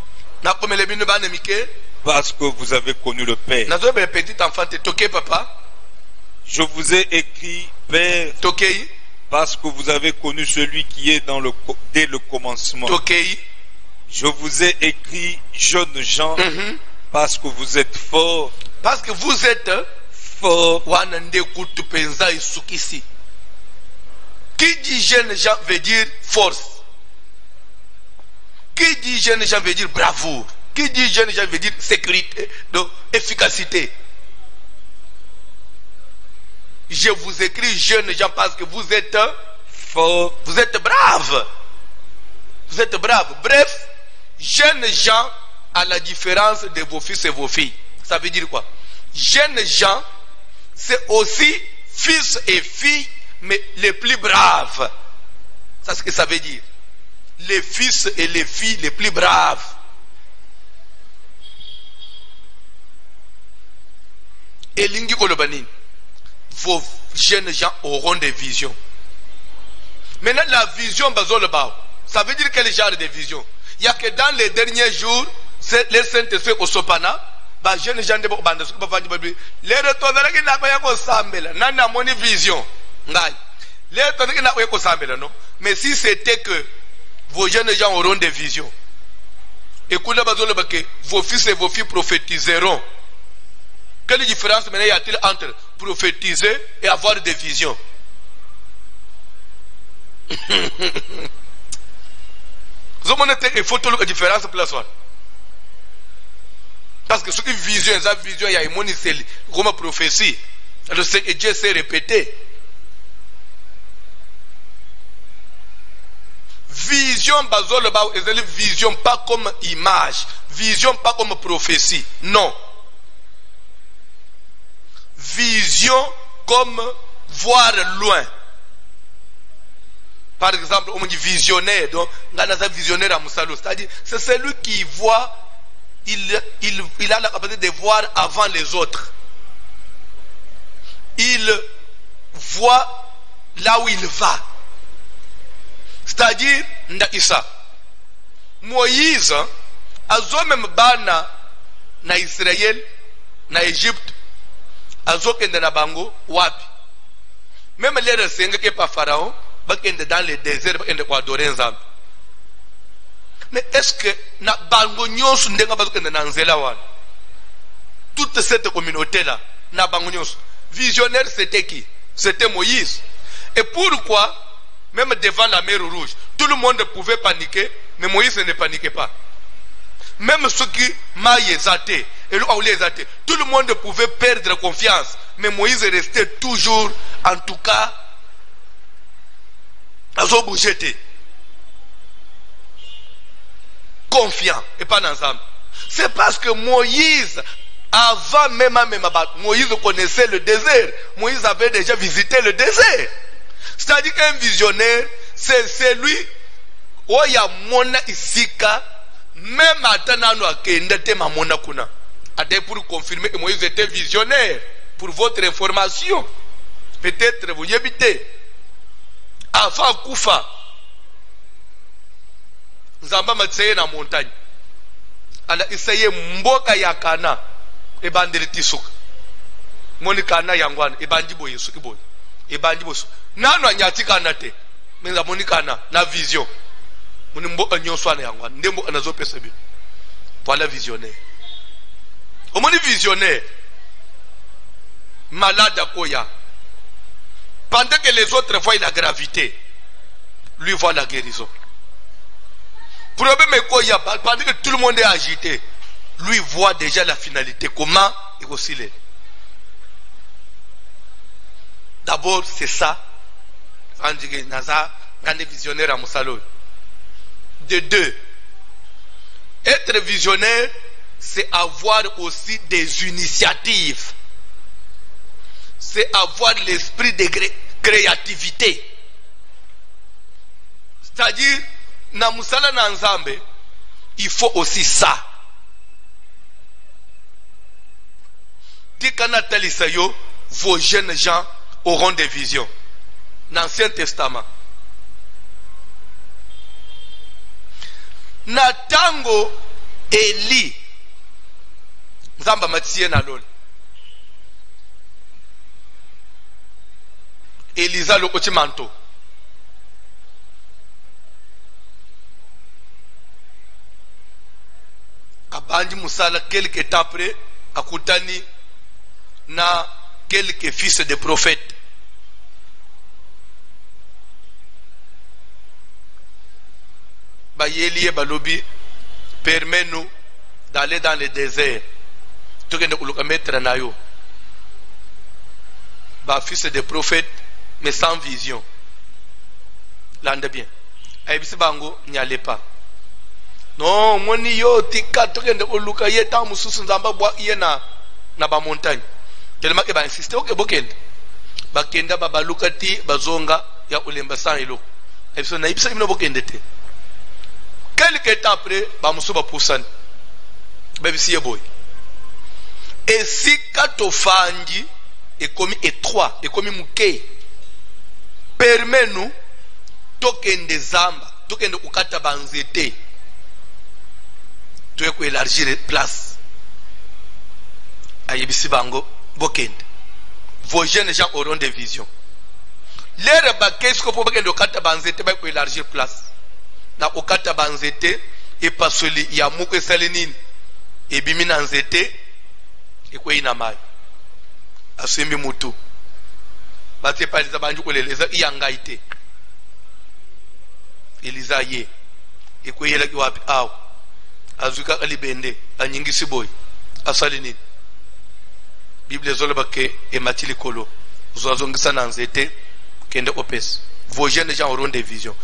Speaker 2: Parce que vous avez connu le Père. Je vous ai écrit Père. Parce que vous avez connu celui qui est dès le commencement. Je vous ai écrit jeunes gens. Parce que vous êtes forts.
Speaker 1: Parce que vous êtes
Speaker 2: forts.
Speaker 1: Qui dit jeunes gens veut dire force. Qui dit jeunes gens veut dire bravoure. Qui dit jeunes gens veut dire sécurité, donc efficacité. Je vous écris jeunes gens parce que vous êtes
Speaker 2: forts.
Speaker 1: Vous êtes braves. Vous êtes braves. Bref, jeunes gens à la différence de vos fils et vos filles. Ça veut dire quoi? Jeunes gens, c'est aussi fils et filles, mais les plus braves. C'est ce que ça veut dire. Les fils et les filles les plus braves. Et Lingi Kolobanin, vos jeunes gens auront des visions. Maintenant, la vision, ça veut dire quel genre de vision? Il n'y a que dans les derniers jours, les saints au Sopana, les jeunes gens de Banda, les retourneurs qui n'ont pas eu Sambela, n'ont pas eu vision. Les retourneurs qui n'ont pas eu Sambela, non? Mais si c'était que vos jeunes gens auront des visions. Écoutez, vos fils et vos filles prophétiseront. Quelle différence maintenant y a-t-il entre prophétiser et avoir des visions? Vous avez une photo de différence pour la soirée. Parce que ce qui est vision, il y a une monicelle, comme prophétie. Et Dieu s'est répété. Vision, vision pas comme image, vision pas comme prophétie. Non. Vision comme voir loin. Par exemple, on dit visionnaire. Donc, visionnaire à Moussalo. C'est-à-dire, c'est celui qui voit, il a la capacité de voir avant les autres. Il voit là où il va. C'est-à-dire, Ndaïsa. Moïse, azo même bana na Israël, na Égypte, azo kende na bango, wapi. Même les ressenga qui par Pharaon, bakende dans les déserts, bakende kwa adorer Nzambe. Mais est-ce que na bango nyonso ndenga bakende na nzela wana? Toute cette communauté là, na bango nyonso. Visionnaire c'était qui? C'était Moïse. Et pourquoi? Même devant la mer Rouge, tout le monde pouvait paniquer, mais Moïse ne paniquait pas. Même ceux qui maillent zaté, tout le monde pouvait perdre confiance, mais Moïse restait toujours, en tout cas, confiant et pas ensemble. C'est parce que Moïse, avant même Moïse connaissait le désert. Moïse avait déjà visité le désert. C'est-à-dire qu'un visionnaire, c'est celui où il y a mona isika, même à Tanano à Kendete Mamona Kuna. Pour confirmer que Moïse était visionnaire. Pour votre information. Peut-être vous y habitez. Avant Koufa, Zamba Matseye na montagne. Ana isaye mboka ya Kana. Ebandele Tisuk. Moni Kana Yangwan. Ebandi boye suki boye. et bandi boso nano anyati kana te menza monikana na vision muni mboka nyoswana yangwa ndembo anazopesa bi voilà visionnaire omoni visionnaire malade à Koya. Pendant que les autres voient la gravité, lui voit la guérison. Problème est Koya, pendant que tout le monde est agité, lui voit déjà la finalité. Comment il oscille. D'abord, c'est ça. Visionnaire à Moussalo. De deux, être visionnaire, c'est avoir aussi des initiatives. C'est avoir l'esprit de créativité. C'est-à-dire, na musala na nzambe, il faut aussi ça. Tikana talisayo, vos jeunes gens auront des visions. Dans l'Ancien Testament. Natango Eli. Nzamba matie na lol. Elisa lokoti manto. Kabandi musala quelques temps après akutani na quelques fils de prophètes. Bayeli et Balobi, permets-nous d'aller dans le désert. Tu que nous mettre nayo. Ba fils de prophète mais sans vision. L'ande bien. Aibisi bango n'y allait pas. Non, moni yo tika tu que nous luka yeta mususu nzamba bwa yena na ba montagne. Tellement que ba insister ok bokend. Ba kenda ba balukati bazonga ya ulemba san ilo. Aibisi na ibisa imno bokendete. Quelques temps après, Bamusuba Poussane, Babisi Boy. Et si Katofandi est commis étroit, est commis mouké, permet-nous, token des amba, token de Ukata Banzete, tu es élargir les places. Ayebisi Bango, Bokend. Vos jeunes gens auront des visions. L'air baquet, ce qu'on peut de Ukata Banzete, pour élargir place. Na okata banzete e pasoli ya muko salinini e bimina nzete e ko ina mai asembi mutu bate paliza banju koleleza iyangaite eliza ye e ko yela ki wapi aw azuka kalibende anyingisi boy asalinini bible zoloba ke e matili kolo zozongisa na nzete kende opes. Vos jeunes gens auront des visions.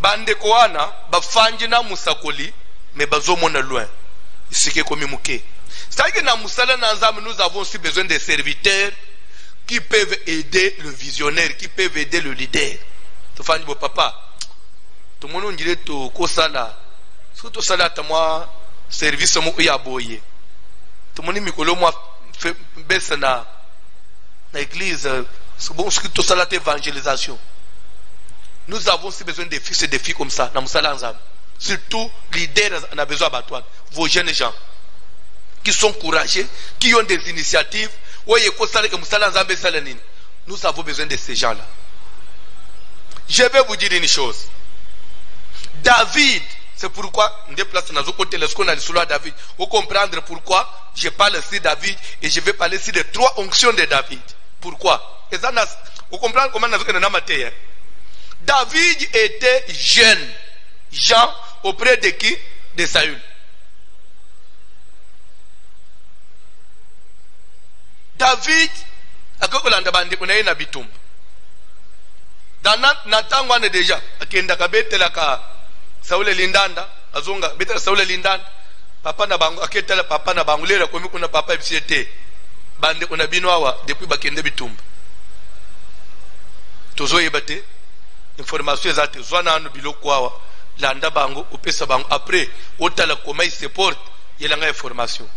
Speaker 1: Bande koana, bafanji na musakoli, mais bazomona loin. Ici qui est comme mouké. C'est-à-dire que dans Moussala Nanzam, nous avons aussi besoin des serviteurs qui peuvent aider le visionnaire, qui peuvent aider le leader. Tu fais un papa. Tout le monde dirait tout kosala. Surtout sala ta moi service mo yaboye. Tout le monde mikolo moi fait baisse na l'église. C'est bon ce que tout sala évangélisation. Nous avons aussi besoin des fils et des filles comme ça, dans Moussala Nzam. Surtout, leaders, on a besoin de vos jeunes gens qui sont courageux, qui ont des initiatives. Nous avons besoin de ces gens-là. Je vais vous dire une chose. David, c'est pourquoi, David. Vous comprendre pourquoi je parle ici de David et je vais parler ici de 3 onctions de David. Pourquoi? Vous comprenez comment nous avons David était jeune, Jean, auprès de qui? De Saül. David, a kokolanda bandi kuna na bitumba. Dans Nathan wane déjà, akenda kabetela ka Saül lindanda, azonga betela Saül lindanda. Papa na bango aketela papa na bango lera komi kuna papa bisiete. Bandi kuna binwawa depuis bakende bitumba. Tozo yebate information ezate zwana anu biloko awa landa bango opesa bango après otala comment il se porte yelanga information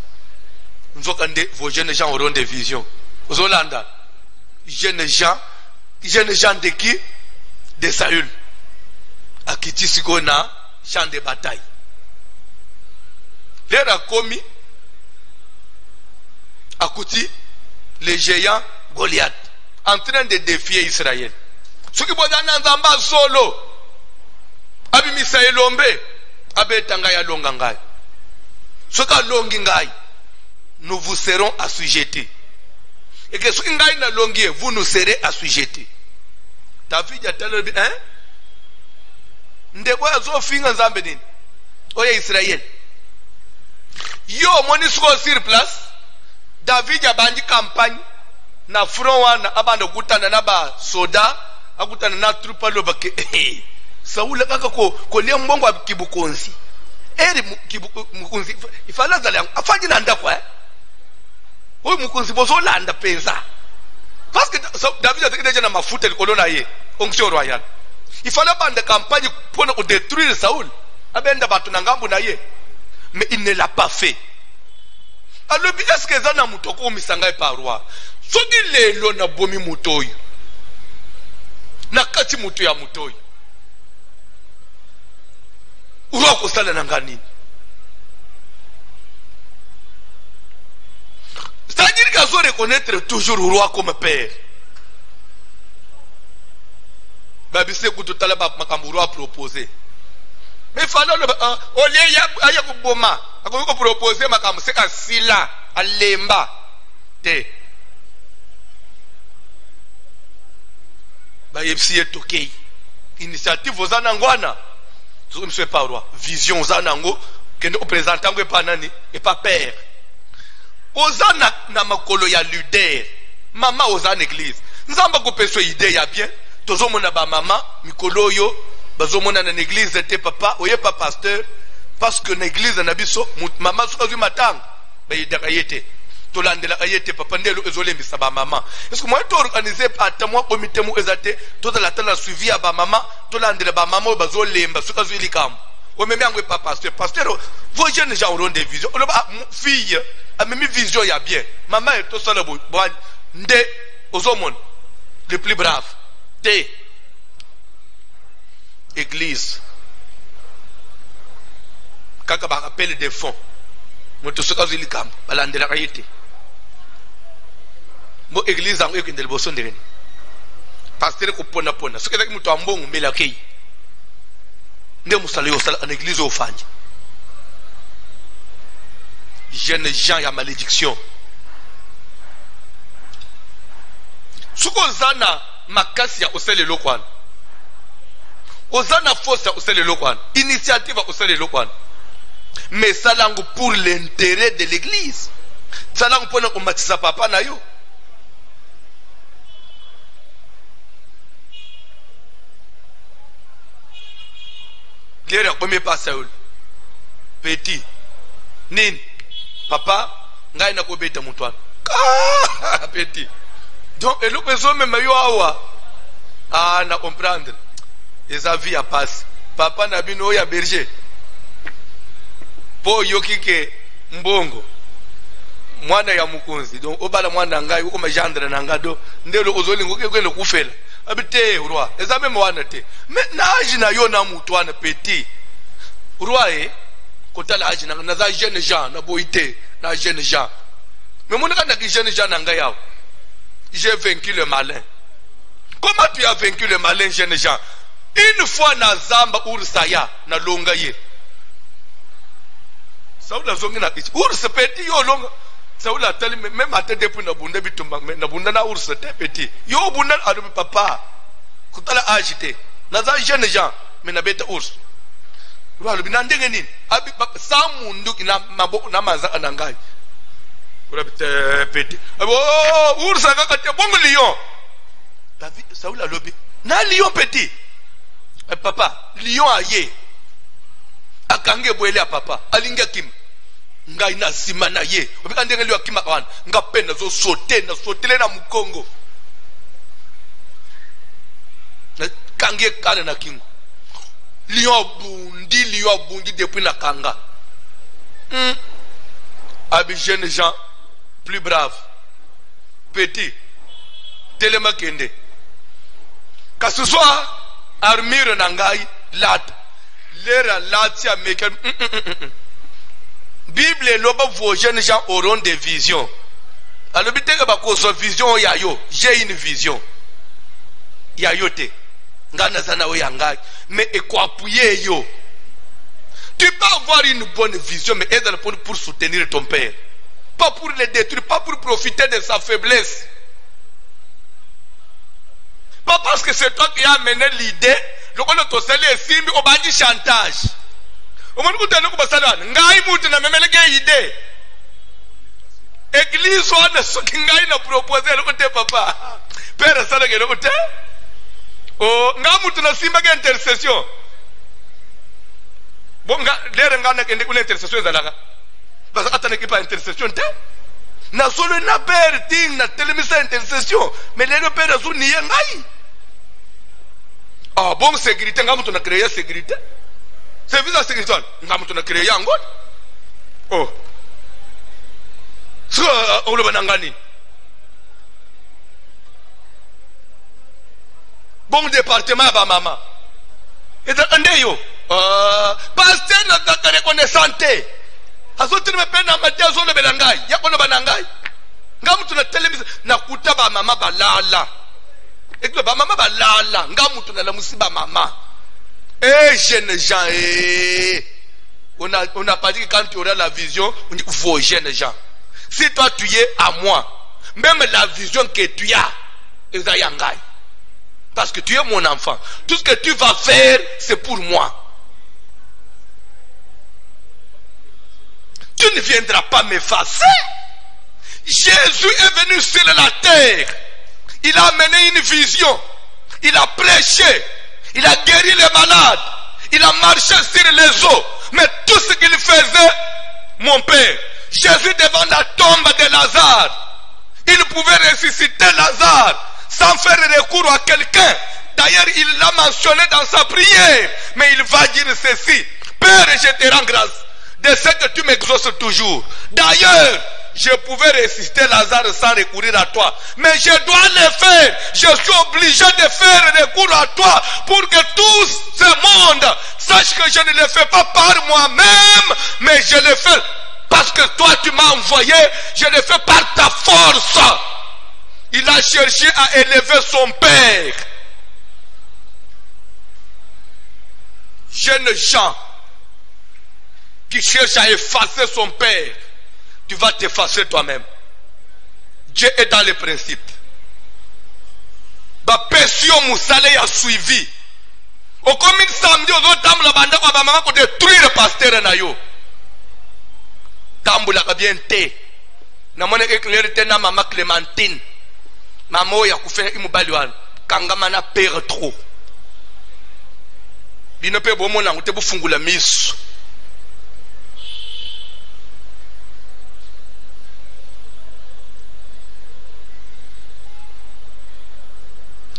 Speaker 1: nzokande vos jeunes gens auront des visions ozolanda jeunes gens de qui? De Saül akiti siko na champ de bataille lera komi akuti les géants Goliath en train de défier Israël. Ce qui est dans solo, abi Misaël Lombe, abi Tangaya Longangai. Ce qui est Longingai, nous vous serons assujettis. Et que ce qui est Longi, vous nous serez assujettis. David a dit, hein? Ndeko ya zo finga nzambe nini? Oya Israël. Yo monisco sur place. David a bandi campagne na front wana abanda kutana na ba soda, akutana na trupa loba ke Saul kaka ko lia mbongo wa kibukonzi. Eri kibukonzi ifala zala afaji nanda kwa. Oyo mukonzi bozo landa penza. Parce que David a dit déjà na mafuta likolo na ye, onction royale. Il fallait pas de campagne pour détruire Saoul. Mais il ne l'a pas fait. Alors, est-ce que ça n'a pas été par roi? Ce qui est là, n'a pas été n'a pas été fait. Roi Kostala Nangani. C'est-à-dire qu'il faut reconnaître toujours le roi comme père. Babise kututala ba makamburu a proposé. Mais falo le au lieu ya kuboma, akoko proposer makambu seka sila alemba te. Ba yepsi etokei. Initiative ozana ngwana. Zo monsieur pas roi. Vision ozana ngo kende représentant ngo pa nani et pas père. Ozana na makolo ya leader. Mama ozana église. Nzamba ko peso idée ya bien. Tozomona ba maman mikolo yo bazomona na l'église te papa oye pas pasteur parce que na église na biso maman sokazu matanga ba yidaka yete tolandela ayete papa ndelo ezolembisa ba maman est-ce que moi to organiser pas moi comité mu ezate to la suivi ya ba maman tolandela ba maman bazolemba sokazu ilikam o meme angwe pas pasteur vos jeunes gens auront des visions fille a même vision ya bien maman to sala bo nde ozomona le plus brave T. Église. Kaka ba rappel des fonds. Moto soka zili kam balandela kayete. Mo église ango ekendele boso ndeni. Pasteur ko pona. Soka zaki muto ambongo mela kei. Nde musala yo sala en église ofanje. Jeunes gens ya malédiction. Suko zana makasi ya osele lokwana ozana force ya osele lokwana initiative ya osele lokwana mais salango pour l'intérêt de l'église salango pona komatisa papa na yo kere ya premier pas Saul petit nini papa ngai na kobeta mutwana petit. Donc, et le besoin même na comprendre. Les avis à passe. Papa n'a bien ya berger. Po yokike mbongo. Mwana ya mukunzi. Donc, obala mwana ngai uko majandra nangado. Ndelo ozoli ngoke kwenda kufela. Abite roi. Les amis mwana te. Mais na aji na yo na mutwana petit. Roi kotala aji na za jeune gens na boité na jeune gens. Mais mon kana ki jeune gens nanga yao. J'ai vaincu le malin. Comment tu as vaincu le malin, jeune gens? Une fois na zamba ursaya na longa ye. Saoula zongi na kichi. Urs petit yo longa. Saoula tali même à tête pour na bunda bitumba na bunda na urs te petit. Yo bunda adu papa. Kutala agité. Na za jeune gens mais na beta urs. Roi le binandenge nini? Abi samundu ina mabo na maza anangai. Petit. Oh, oursa kaka bon lion. David Saoul a lobby. Na lion petit. Papa, lion aye. Akange boele a papa. Alinga kim. Ngai na sima na ye. Obika ndenge lion akima kawana. Nga pena zo sote na sotele na mukongo. Kange kale na kingo. Lion bundi depuis na kanga. Abi jeune gens plus brave petit telema kende que ce soit armure nangai lat lera latia meke Bible loba vos jeunes gens auront des visions Alors biteke ba koso vision ya yo, j'ai une vision. Ya yo te. Ngana sana we yangai, mais et quoi appuyer yo. Tu peux avoir une bonne vision, mais être pour soutenir ton père. Pas pour le détruire, pas pour profiter de sa faiblesse. Pas parce que c'est toi qui as amené l'idée, le qu'on a tossé les signes, on va dire chantage. On va nous dire que ça va. Ngai mouti na même les idées. Église soit ce qui n'a proposé le côté papa. Père ça le côté. Oh, ngai mouti na simba qui intercession. Bon, l'air ngana qui est intercession zalaka. Parce que attendez qu'il pas intercession te. Na solo na père ting na telemisa intercession, mais les pères azou ni ngai. Ah bon sécurité ngamu tuna créer sécurité. Service à sécurité ngamu tuna créer yango. Oh. So olo banangani. Bon département ba mama. Et ndeyo. Pasteur na ta reconnaissante. Azote me pena matia zone belangai. Ya kono banangai. Ngamu tuna telemisa na kuta ba mama balala. Et que maman va là, ngamutu na la musiba maman. Eh jeunes gens, on n'a pas dit que quand tu auras la vision, on dit vos jeunes gens. Si toi tu es à moi, même la vision que tu as, parce que tu es mon enfant. Tout ce que tu vas faire, c'est pour moi. Tu ne viendras pas m'effacer. Jésus est venu sur la terre. Il a amené une vision. Il a prêché. Il a guéri les malades. Il a marché sur les eaux. Mais tout ce qu'il faisait, mon père, Jésus devant la tombe de Lazare, il pouvait ressusciter Lazare sans faire recours à quelqu'un. D'ailleurs, il l'a mentionné dans sa prière. Mais il va dire ceci: Père, je te rends grâce de ce que tu m'exauces toujours. D'ailleurs, je pouvais résister Lazare sans recourir à toi. Mais je dois le faire. Je suis obligé de faire recours à toi pour que tout ce monde sache que je ne le fais pas par moi-même, mais je le fais parce que toi tu m'as envoyé. Je le fais par ta force. Il a cherché à élever son père. Jeunes gens qui cherchent à effacer son père, tu vas t'effacer toi-même. Dieu est dans les principes. Ba pression musale a suivi. Au commune samedi aux autres dames la bande kwa ba maman pour détruire le pasteur na yo. Tambula ka bien te. Na mone éclairé te na maman Clémentine. Maman ya kufena imubali wana. Kangama na père trop. Bino pe bomo na ngute bufungula miso.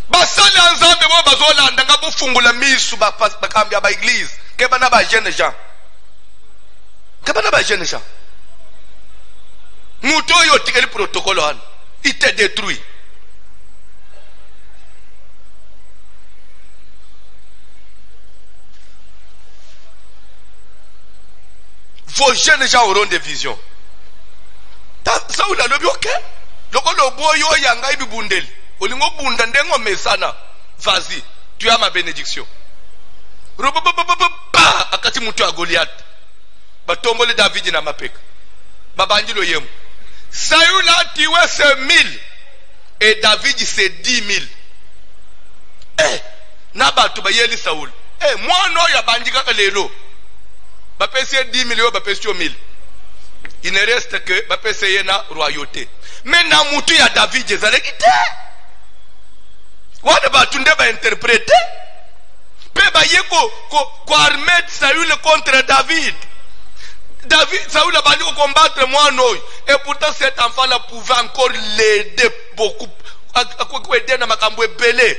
Speaker 1: Basali anzambe bo bazolanda nga bufungula misu bakambya ba église ke bana ba jeunes gens. Ke bana ba jeunes gens. Muto yo tikeli protocole an. Il te détruit. Vos jeunes gens auront des visions. Ça ou la lobi ok? Lokolo boyo yanga ibi bundeli. Vas-y, tu as ma bénédiction. Akati mutu a Goliath. Batombole David na mapeka. Babandilo yemu. Saül a tué ses 1000 et David c'est 10 000. Nabatu bayeli Saül. Moi no ya bandika lelo. Bapesi 10 000 bapesi 1000. Il ne reste que bapesi na royauté. Mais na mutu ya David ezaleki te. What about tunde ba interpréter? Pe ba yeko ko armée Saül contre David. Saül a banni ko combattre moi non. Et pourtant cet enfant là pouvait encore l'aider beaucoup. Ko aider na makambo ebele.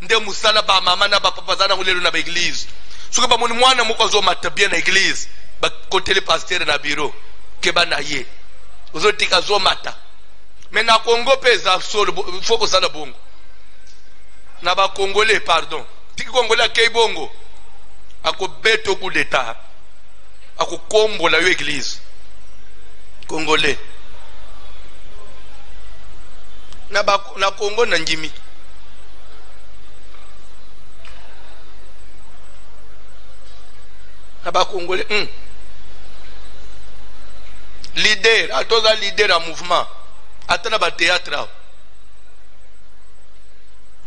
Speaker 1: Nde musala ba mama na ba papa zana ngulelo na ba église. Soki ba moni mwana moko zo mata bien na église. Ba côté le pasteur na bureau. Ke ba na ye. Ozo tika zo mata. Mais na Congo pesa solo faut ko sala bongo. Na ba Congolais pardon. Tiki Congolais kei bongo. Ako beto coup d'état. Ako kombo la yo église. Congolais. na Congo na Njimi. Na ba Congolais leader, atoza leader à mouvement. Atana ba théâtre.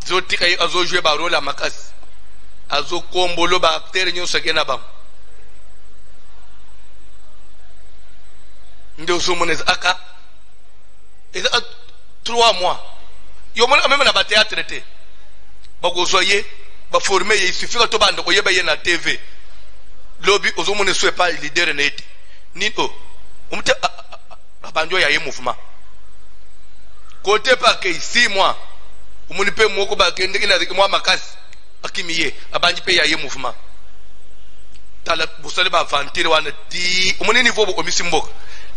Speaker 1: Zotika azo jouer ba rôle à makasi. Azo kombolo ba acteur nyo sakena ba. Ndio somonez aka. Et 3 mois. Yo mona même na ba théâtre té. Ba ko soyer, ba former, il suffit que to bande ko yeba na TV. Lobby ozomone soit pas leader na été. Nito. Umte abanjo ya ye mouvement. Côté pa ke 6 mois. Umuni pe moko ba kende ina de moi makasi. Akimiye abanji pe ya ye mouvement. Tala busale ba vantir wana di umuni niveau bo komisi mbok.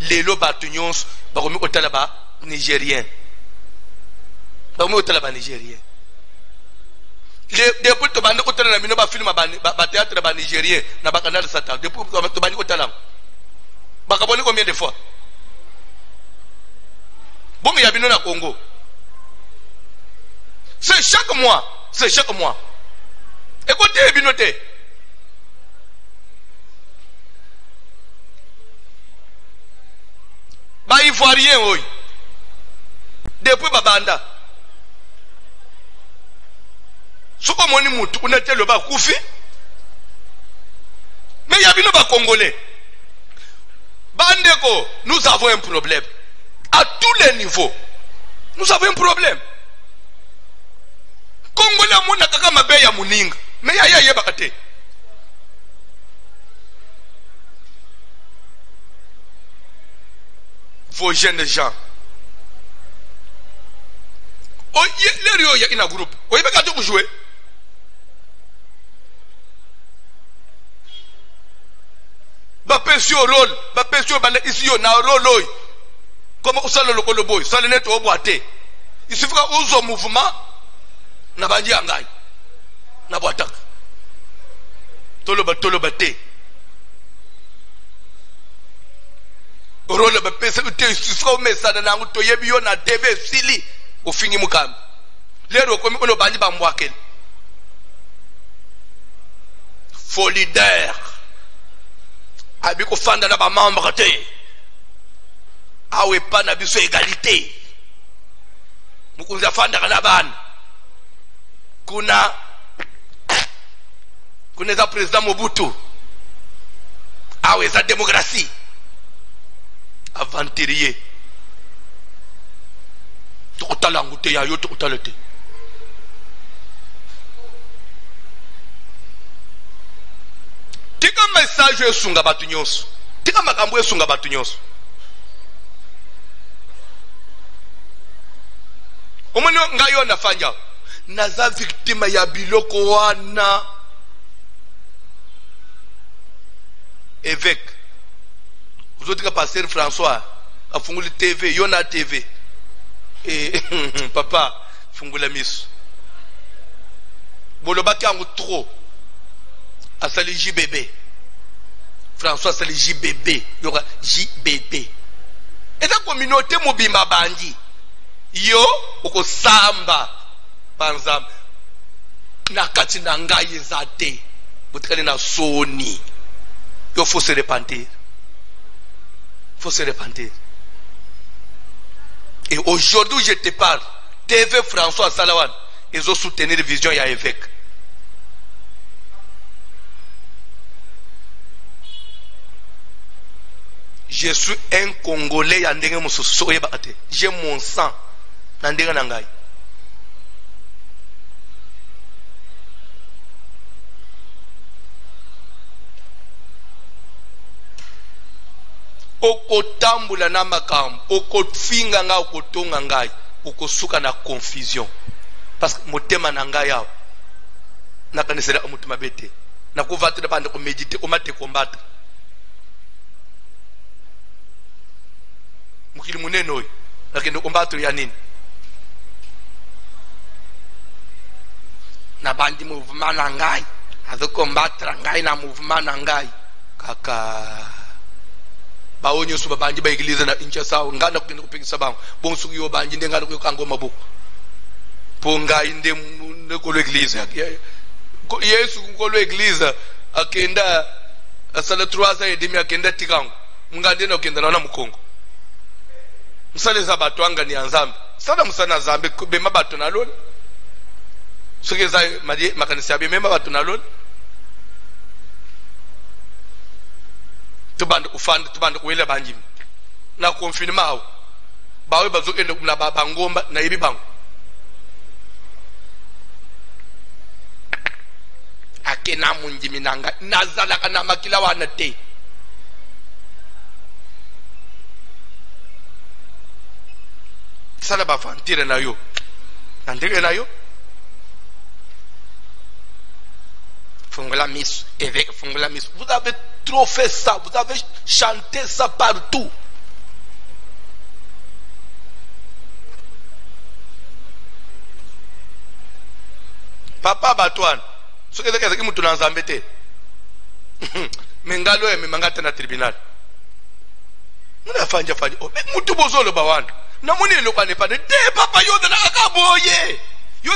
Speaker 1: Lelo batunyons ba komi otala ba nigérien. Ba komi otala ba nigérien. Depuis to bande otala na mino ba film ba théâtre ba nigérien na ba canal Satan. Depuis to bande otala. Ba kaboni combien de fois? Bon ya bino na Congo. C'est chaque mois, c'est chaque mois. Écoutez binoté. Ba ivoirien oy. Depuis babanda. Soko moni mutu unete lo ba kufi. Mais ya bino ba congolais. Bandeko, nous avons un problème. À tous les niveaux. Nous avons un problème. Congolais mona kaka mabe ya muninga. Mais ya yeba kate. Vos jeunes gens. Oh, les rio ya ina groupe. Oh, yeba kate jouer. Ba pesio rôle, ba pesio bale ici yo na rôle. Comme usala lokolo boy, sala neto oboate. Il suffit que uzo mouvement na banji angai. Na boatak. Tolo bate. Rôle ba pesio te il suffit que message na nguto yebi yo na TV sili ofingi mukambi. Lero komi ono banji ba mbwakel. Faux leader. Abi ko fanda na ba membre te awe pa na biso égalité mukunza fanda kana bana kuna za président Mobutu awe za démocratie aventurier to talangu te ya yo to talete tika message esunga batu nyonso tika makambo esunga batu nyonso omoni ngayo nafanya naza victime ya biloko wana évêque vous autres pasteur François a funguli TV yona TV et papa fungula miso bolobaki yango trop asali JBB François asali JBB yoka JBB eza communauté mobimba bandi yo oko samba panzam na kati na ngai ezate botikali na soni yo faut se repentir et aujourd'hui je te parle TV François Salawan ils ont soutenu la vision ya évêque. Je suis un Congolais yandenge mususu oyebate. J'ai mon sang nandenge nangai. Okotambula na makambo, okofinga nga okotonga ngai, okosuka na confusion. Parce que motema na ngai yao nakanisela motema bete. Nakuvatira bande ko méditer, ko mate combattre. Mukili muneno oyo nakende combattre ya nini? Na bandi mouvement na ngai, azo combattre ngai na mouvement na ngai. Kaka baonyo suba banji ba igiliza na incha sawo ngana kugenda kupikisa bango bonsuku yo banji ndengana kuyokanga mabuku ponga inde nekolo igiliza Yesu kolo igiliza akenda asala truasa edimi akenda tikango ngande na kugenda na mukongo msale za batu anga ni anzambe sana musana zambe bema batu na lolo sokeza makanisa bema batu na lolo tubande kufanda tubande kuwela banjimi na konfirma hao bawe bazokende na baba ngomba na ibi bango akena munjimi nanga nazala kana makila wana te sala ba fantire na yo ndenge na yo fongola miss évêque fongola miss vous avez trop fait ça, vous avez chanté ça partout. Papa Batouane, ce que c'est que vous avez embêté. Mengalo et Mangata na tribunal. Nous avons fait un fait. Mais nous avons le bawan. Nous avons le bawan. Papa, yo de la akaboye. Yo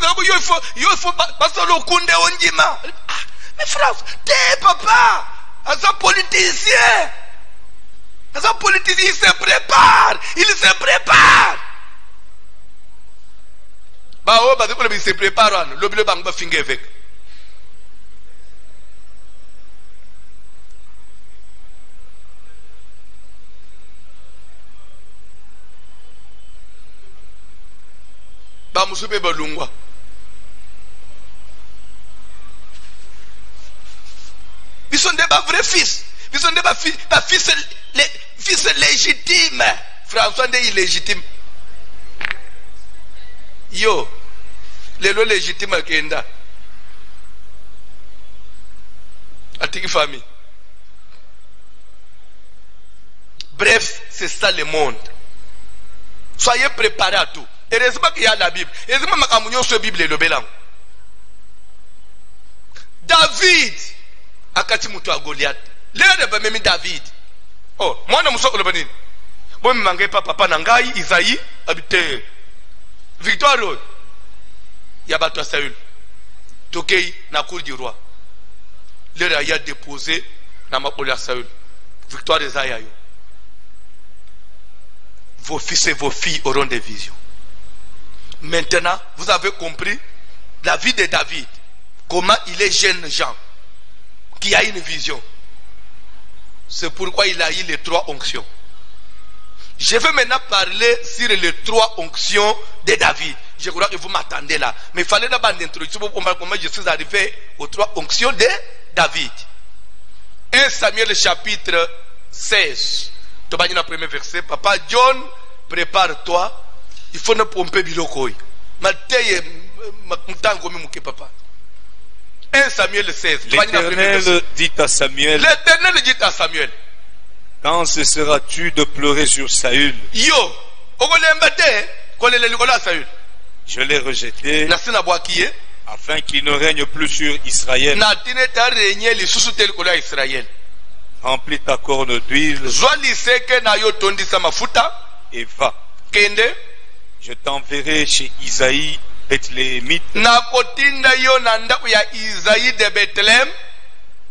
Speaker 1: faut passer le kunde onjima. Mais frère, papa. Un politicien, il se prépare, il se prépare. Bah oh, bah il se prépare, le banque va finir avec. Bah musupe balungwa. Ils sont des vrais fils. Ils sont des fils légitimes. François est illégitime. Yo, les lois légitimes à Kenda. Atiki famille. Bref, c'est ça le monde. Soyez préparés à tout. Heureusement qu'il y a la Bible. Heureusement que la Bible est le Bélan. David. Akati mutu a Goliath. Lere ba memi David. Oh, mwana musoko loba nini? Bo mmange papa na ngai Isaïe habite. Victoire lo. Ya bato Saül. Tokei na cour du roi. Lere a déposé na makolo ya Saül. Victoire de Zayayo. Vos fils et vos filles auront des visions. Maintenant, vous avez compris la vie de David. Comment il est jeune Jean. Qui a une vision. C'est pourquoi il a eu les 3 onctions. Je vais maintenant parler sur les 3 onctions de David. Je crois que vous m'attendez là. Mais il fallait d'abord d'introduction pour comprendre comment je suis arrivé aux 3 onctions de David. 1 Samuel chapitre 16. Tu vas dire le premier verset. Papa John, prépare-toi. Il faut ne pomper bilokoi. Mateye mtango mimuke papa. 1 Samuel 16.
Speaker 2: L'Éternel dit à Samuel.
Speaker 1: L'Éternel dit à Samuel.
Speaker 2: Quand cesseras-tu de pleurer sur Saül?
Speaker 1: Yo,
Speaker 2: je l'ai rejeté afin qu'il ne règne plus sur Israël. Remplis ta corne d'huile et va. Je t'enverrai chez Isaïe Bethléemite,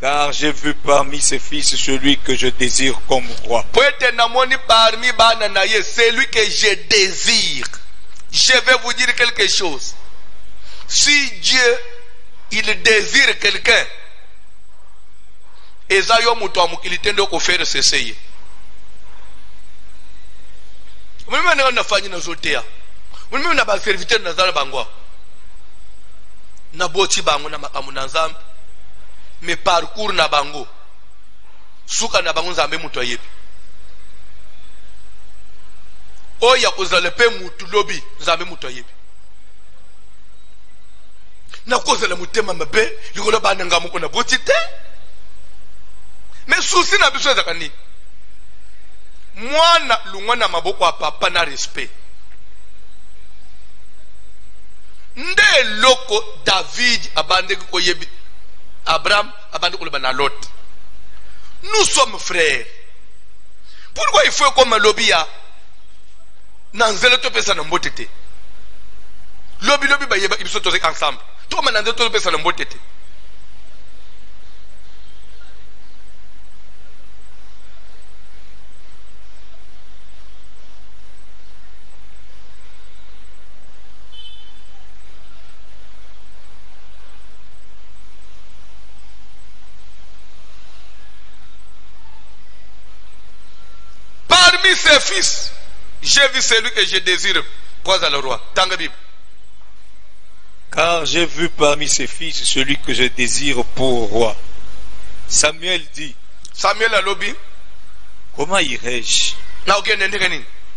Speaker 2: car j'ai vu parmi ses fils celui que je désire comme roi.
Speaker 1: Celui que je désire. Je vais vous dire quelque chose. Si Dieu, il désire quelqu'un, il tente de faire cesser. Mimi na ba serviteur na zala bangwa na boti bango na makamu na nzambe me parcours na bango suka na bango nzambe mutu ayebi oya kozala pe mutu lobi nzambe mutu ayebi na kozala mutema mabe likolo bana ngamuko na boti te me susi na biso zakani mwana lungwana maboko a papa na respect. Nde loko David abande ko yebi Abraham abande ko na Lot. Nous sommes frères. Pourquoi il faut comme lobby ya nanzela to pesa na mbotete lobby ba yeba ibiso to ensemble to mananze to pesa na mbotete. Parmi ses fils, j'ai vu celui que je désire, croise à le roi. Dans la Bible.
Speaker 2: Car j'ai vu parmi ses fils celui que je désire pour roi. Samuel dit.
Speaker 1: Samuel a lobby.
Speaker 2: Comment irai-je?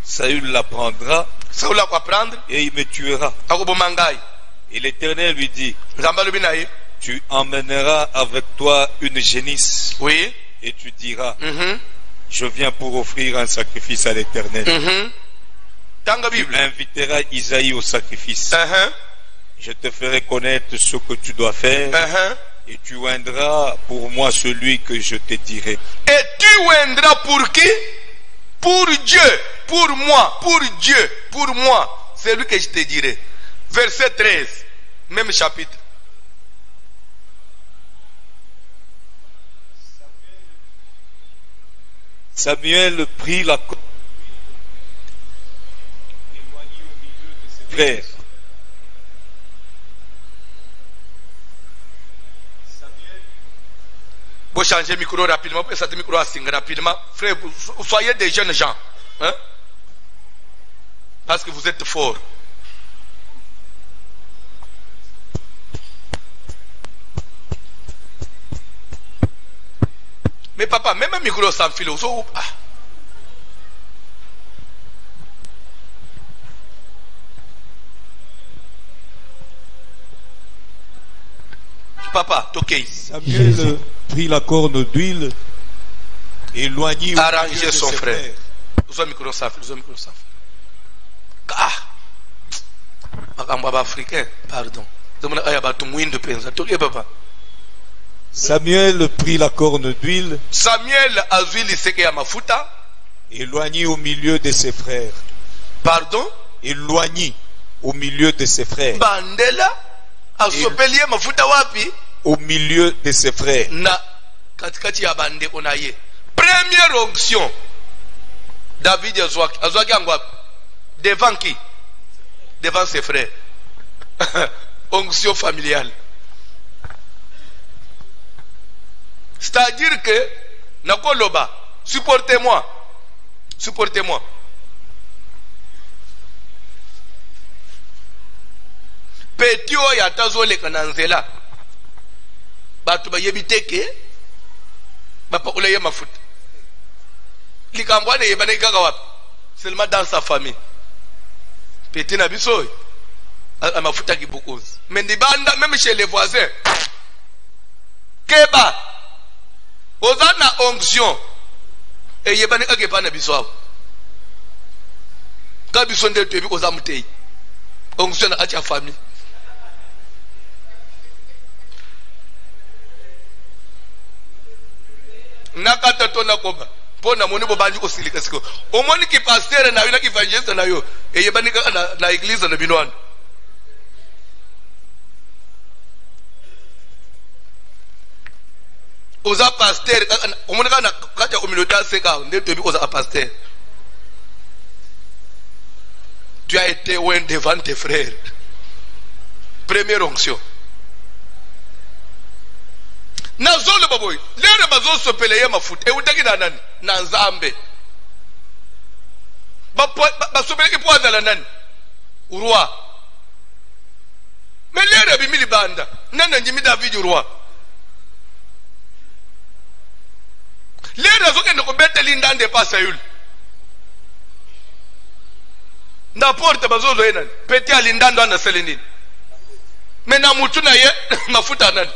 Speaker 2: Saül l'apprendra.
Speaker 1: Saül va prendre.
Speaker 2: Et il me tuera. Et l'Éternel lui dit. Tu emmèneras avec toi une génisse.
Speaker 1: Oui.
Speaker 2: Et tu diras. Je viens pour offrir un sacrifice à l'Éternel. Tu inviteras Isaïe au sacrifice. Je te ferai connaître ce que tu dois faire. Et tu oindras pour moi celui que je te dirai.
Speaker 1: Et tu oindras pour qui? Pour Dieu. Pour moi. Pour Dieu. Pour moi. C'est lui que je te dirai. Verset 13. Même chapitre.
Speaker 2: Samuel prit la corde éloigné au milieu de ses frères.
Speaker 1: Vous changez le micro rapidement, vous changez le micro rapidement. Frère, soyez des jeunes gens. Hein? Parce que vous êtes forts. Mais papa, même un micro sans fil, Papa, ok.
Speaker 2: Samuel prit la corne d'huile, éloigné
Speaker 1: arranger son frère. Uso micro sans fil, Ah! Makamba africain, pardon. Papa.
Speaker 2: Samuel prit la corne d'huile.
Speaker 1: Samuel a huile seke ya mafuta.
Speaker 2: Éloigné au milieu de ses frères.
Speaker 1: Pardon?
Speaker 2: Éloigné au milieu de ses frères.
Speaker 1: Bandela asopelie mafuta wapi?
Speaker 2: Au milieu de ses frères.
Speaker 1: Na katikati ya bande onaye. Première onction. David azwaki angwa devant qui? Devant ses frères. Onction familiale. C'est-à-dire que, Nakoloba, supportez-moi. Supportez-moi. Petit oya tazole kananzela. Batu ba yebiteke. Bapa ulaye mafuta. Likambwane yebane kaka wapi. Seulement dans sa famille. Petit nabiso. A mafuta kibukuzi. Mais banda même chez les voisins. Keba. Ozana onction. Et yebane kake pana biso. Kabiso ndel tebi ozamutei. Onction na acha famille. Nakata tona koba pona moni bo banji ko silika siko omoni ki pasteur na yo na ki evangeliste na yo eyebani ka na église na binwana oza pasteur omoni ka na kata communauté seka nde tobi oza pasteur. Tu as été loin devant tes frères. Première onction. Nazole baboy lere bazo sopele ye mafuta e utaki na nani na nzambe ba sopele ki poza la nani urwa me lere bi mili banda nana njimi David urwa lere zo kende ko beteli ndande pa Saül na porte bazo zo yenani peti alindando na selenini me na mutu na ye mafuta nani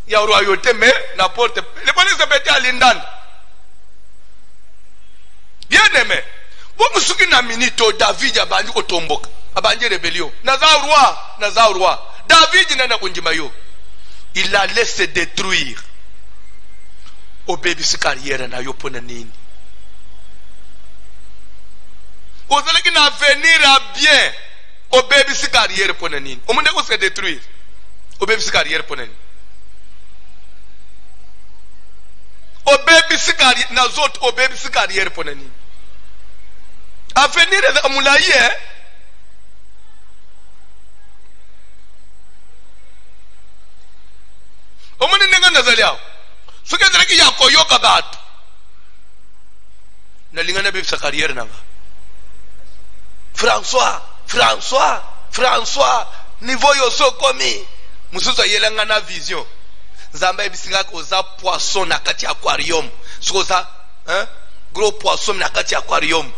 Speaker 1: ya royauté mais na porte les bonnes se pété à l'indan bien aimé bon musuki na minito David abandi ko tomboka abandi rébellion na za roi David nana kunjima yo il allait se détruire au bébé sa carrière na yo pona nini ozalaki na avenir à bien obebisi carrière pona nini omunde ko se détruire obebisi carrière pona nini obebisi carrière na zote obebisi carrière pona nini avenir est amulaye omunde nenga nazaliao soki ezalaki ya koyoka bato nalinga nabebisa carrière nanga François niveau yoso komi mususu ayelanga na vision nzambe ebisinga koza poisson na kati aquarium siko za gros poisson na kati aquarium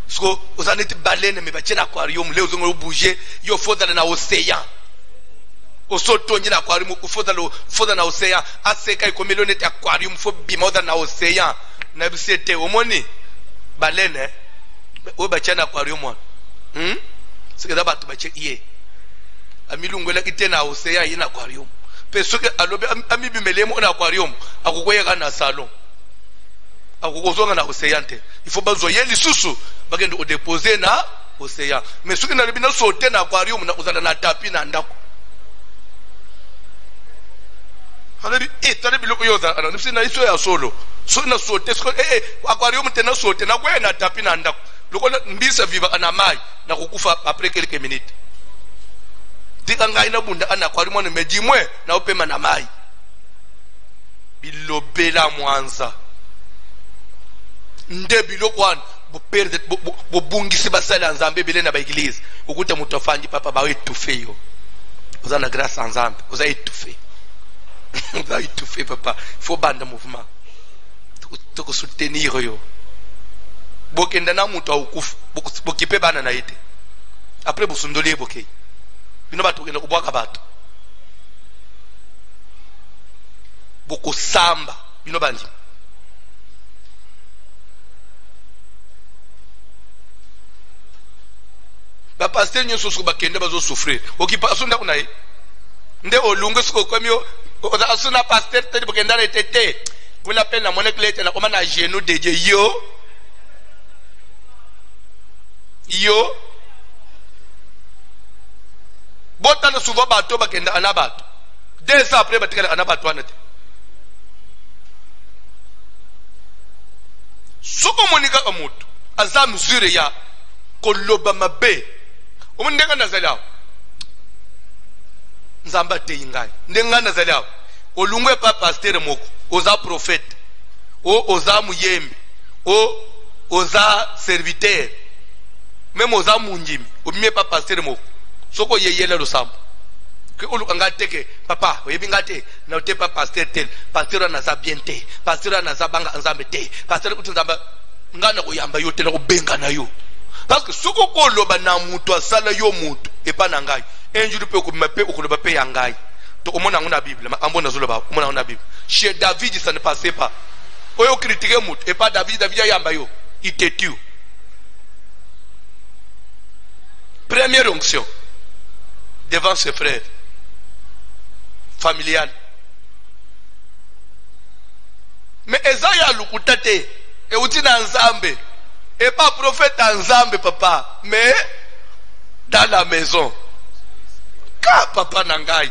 Speaker 1: siko oza neti baleine me batie na aquarium leo zongo bouger yo foza na océan osotonji na aquarium foza na océan aseka ikomelo neti aquarium fo bimoza na océan na bisete omoni baleine o batie na aquarium sikeza bato bache iye amilungwela kitena oseya yina aquarium pesoke alobe amibimelemo na aquarium akukweyeka na salon akukozonga na oseya nte ifo bazoye lisusu bagende o déposer na oseya mais soki na libina sote na aquarium na kozala na tapi na ndako halebi tale biloko yoza ana nipsi na iso ya solo so na sote so aquarium tena sote na kwe na tapi na ndako lokola mbisa viva ana mai na kukufa après quelques minutes tika ngai na bunda ana aquarium ne medimwe na opema na mai bilobela mwanza nde biloko wana boperde bobungisi basala nzambe bele na ba église ukuta mutofanji papa ba wetufe yo uzana grâce nzambe uza etufe uza etufe papa faut banda mouvement to soutenir yo bokenda na mutu akufa bokipe bana na ite après bosundoli bokei bino bato kenda kubwaka bato bokosamba bino bandi ba pasteur nyonso soko bakende bazo souffrir okipa asunda kunaye nde olunge soko komio oza asuna pasteur tedi bokenda na tete kuna pena mone klete na koma na genou deje yo botana souvent bato bakenda anabato 2 ans après batikala anabato anate soko monika amutu aza mesure ya koloba mabe omundenga nazalao nzamba te ingai ndenga nazalao olungwe pa pasteur moko oza prophète oza muyembe oza serviteur même oza munjimi obimye pa pasteur moko soko yeyela lo sambo ke olukanga teke papa oyebinga te na ote pa pasteur tel pasteur na za bien te pasteur na za banga nzambe te pasteur kutu nzamba ngana ko yamba yo te na ko benga na yo parce que soko ko loba na mutu asala yo mutu epa na ngai enjuru pe ko mape ko loba pe ya ngai to omona nguna bible ma ambo na zoloba omona nguna bible chez David ça ne passait pas oyo critiquer mutu epa David yamba yo il te tue. Première onction devant ses frères familial mais ezaya lukutate e uti na nzambe et pas prophète nzambe papa mais dans la maison ka papa nangai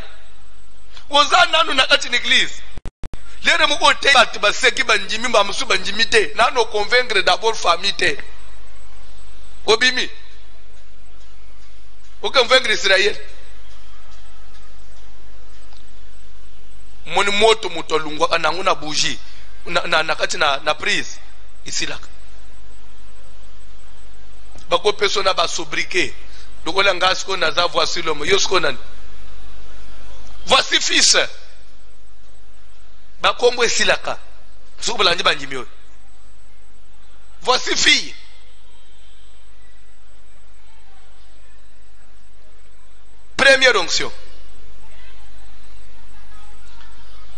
Speaker 1: oza nanu na kati l'église lere muko te bat baseki banjimi ba musu banjimi te nano convaincre d'abord famille te obimi convaincre Israël moni moto mutolungwa anangu na bougie na kati na prise ici là bako persona ba sobriquer lokola ngasko na za voici l'homme yosko nan voici fils bakombo esilaka soko balandi banjimi oyo voici fille première onction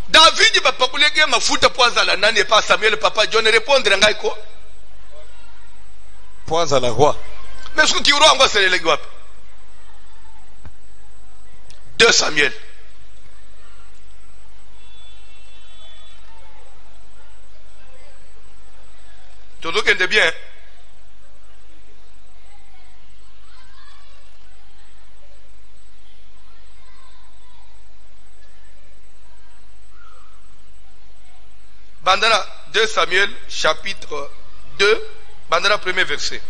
Speaker 1: David papa kulege mafuta poza la nani pas Samuel papa John répondre ngai ko
Speaker 2: poza la roi
Speaker 1: mais ce que tu roi ngwa selele gwapi 2 Samuel tout ce qui est bien Bandana 2 Samuel chapitre 2, bandana premier verset.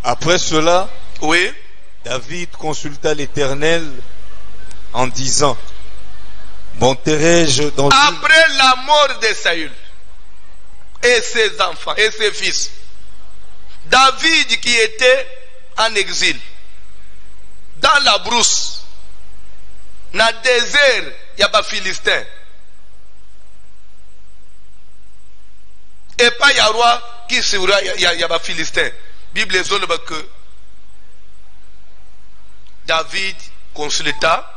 Speaker 2: Après cela,
Speaker 1: oui,
Speaker 2: David consulta l'Éternel en disant, monterai-je dans
Speaker 1: après la mort de Saül et ses enfants et ses fils, David qui était en exil dans la brousse, dans le désert, il y a des Philistins. Et pas il y a roi qui se roi, il y a des Philistins. Bible zone que David consulta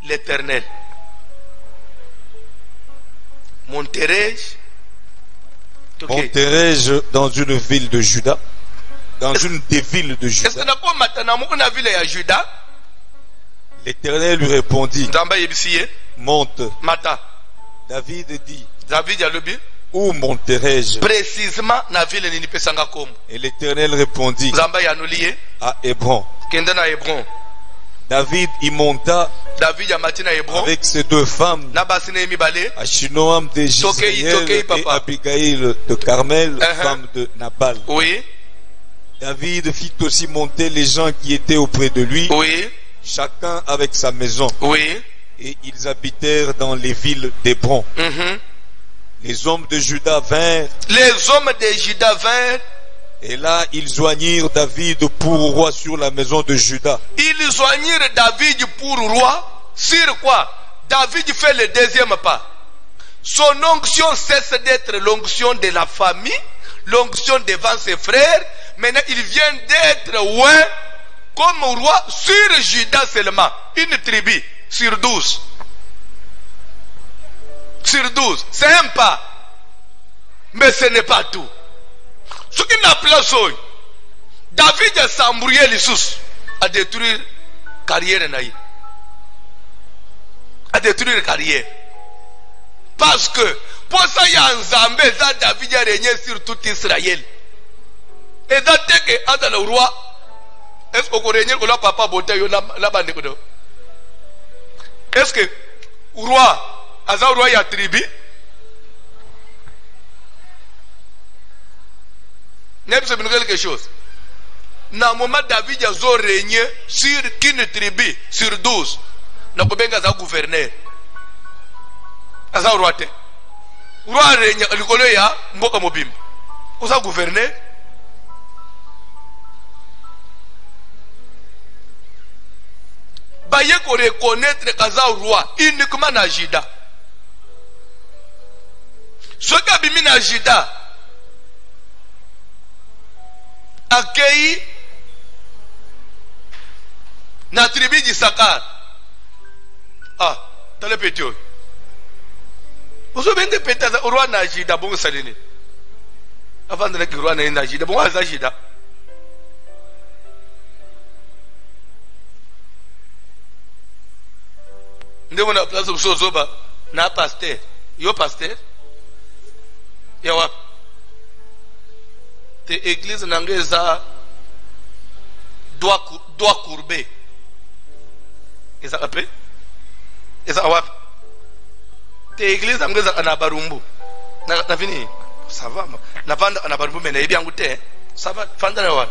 Speaker 1: l'Éternel.
Speaker 2: Monterai-je dans une ville de Juda? Dans une des villes de Juda? L'Éternel lui répondit, monte. David dit, où monterai-je?
Speaker 1: Précisément na ville ni pesanga kom.
Speaker 2: Et l'Éternel répondit, à Hébron. David y monta avec ses 2 femmes, Achinoam de Jezreel et Abigail de Carmel, femme de Nabal.
Speaker 1: Oui.
Speaker 2: David fit aussi monter les gens qui étaient auprès de lui,
Speaker 1: oui,
Speaker 2: chacun avec sa maison.
Speaker 1: Oui.
Speaker 2: Et ils habitèrent dans les villes d'Hébron. Les hommes de Juda vinrent.
Speaker 1: Les hommes de Juda vinrent.
Speaker 2: Et là, ils joignirent David pour roi sur la maison de Juda.
Speaker 1: Ils joignirent David pour roi sur quoi? David fait le deuxième pas. Son onction cesse d'être l'onction de la famille, l'onction devant ses frères. Maintenant, il vient d'être roi comme roi sur Juda seulement. Une tribu sur 12. Sur 12. C'est un pas. Mais ce n'est pas tout. Ce qui n'a place, David a s'embrouillé les sous à détruire la carrière. À détruire la carrière. Parce que, pour ça, il y a un Zambé, David a régné sur tout Israël. Et ça, dès que le roi, est-ce qu'on règne que le papa boté la bande? Est-ce que le roi, le roi y a tribu? N'est-ce pas quelque chose? Dans le moment David a régné sur qu'une tribu, sur 12, n'a pas besoin d'un gouverneur. Un roi. Le roi règne, le roi a mboka mobim. Vous avez gouverneur? Baye ko reconnaître kaza roi uniquement na Juda. Ce qui a bimi na Juda accueilli na tribu d'Issachar. Ah, dans le petit. Vous avez bien pété au roi na Juda bon salini. Avant de le roi na Juda bon à Juda. Nous avons place où Sozoba n'a pasteur. Yo pasteur. Yawa. Te église n'angeza doit courber. Et ça après. Et ça wap. Te église n'angeza anabarumbu. Na fini. Ça va. Na vanda anabarumbu mais na bien goûté. Ça va. Fanda na wa.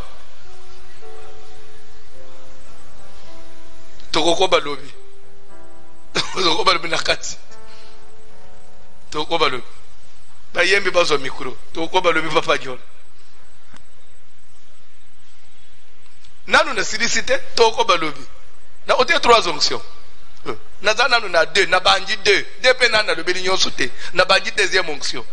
Speaker 1: Tokoko balobi. Toko balobi nakati. Toko balobi. Ba yembi bazo micro. Toko balobi papa John. Nanu na silicité toko balobi. Na ote 3 onctions. Na za nanu na 2, na banji 2. Depe nana le belignon sauté. Na banji 2e onction.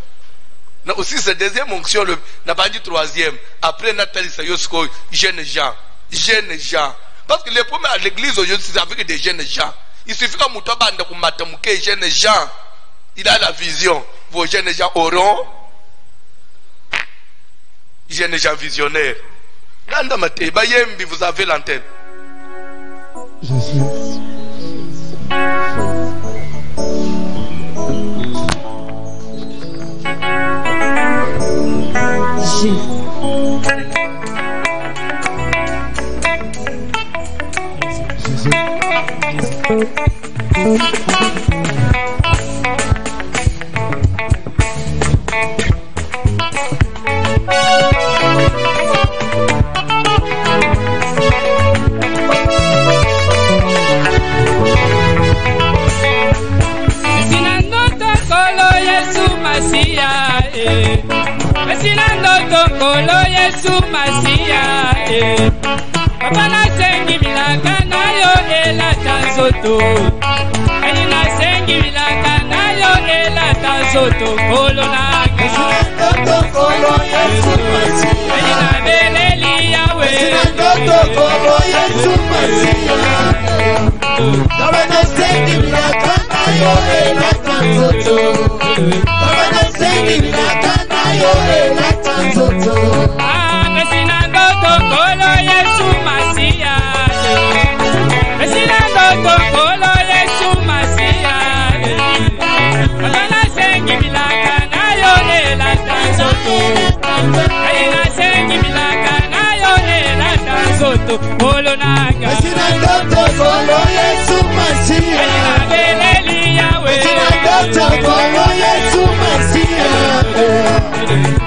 Speaker 1: Na aussi ce 2e onction le na banji 3e. Après Nathalie Sayosko jeunes gens. Jeunes gens. Parce que les premiers à l'église aujourd'hui c'est avec des jeunes gens. Il suffit que Moutouabanda Koumatamuke, jeunes gens, il a la vision. Vos jeunes gens auront, jeunes gens visionnaires. Gandamate, Bayembi, vous avez l'antenne.
Speaker 3: Masia Mesina ndoto kolo Yesu Masia Papa nasengi milaka nayo elata nzoto Elina sengi milaka nayo elata nzoto kolo nanga
Speaker 4: Mesina ndoto kolo Yesu Masia
Speaker 3: Elina beleli yawe
Speaker 4: Mesina ndoto kolo Yesu Masia Papa nasengi milaka nayo elata nzoto Papa nasengi milaka nayo elata nzoto
Speaker 3: Mesina ndoto kolo Yesu Masia Mesina ndoto kolo Yesu Masia Papa nasengi milaka nayo elata nzoto Elina sengi milaka nayo elata nzoto kolo nanga
Speaker 4: Mesina ndoto kolo Yesu Masia
Speaker 3: Elina beleli yawe
Speaker 4: Mesina ndoto kolo Yesu Masia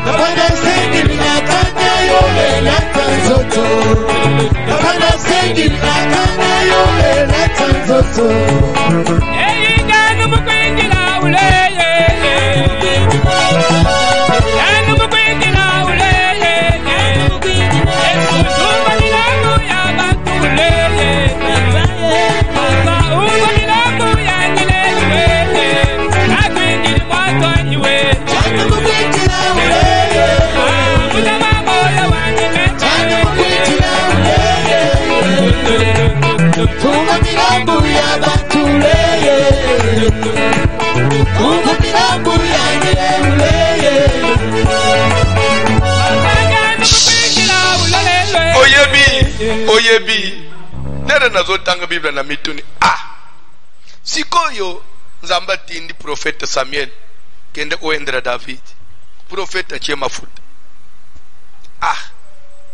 Speaker 4: Papa nasengi milaka nayo elata nzoto Papa nasengi milaka nayo elata nzoto
Speaker 3: Eyinganu mukwingira uleye Yanu mukwingira uleye Esuzuma nilangu ya bantu uleye Papa uwa nilangu ya nileye Nakwingiri mwato niwe
Speaker 4: Chani mukwitira uleye
Speaker 3: Mutama moya wanile
Speaker 4: Chani mukwitira uleye Tunga milambu ya bantu uleye Tunga milambu ya nile uleye
Speaker 1: Oyebi nere nazotanga Biblia na mituni sikoyo nzamba tindi profeta Samuel kende oendera David profeta chie mafuta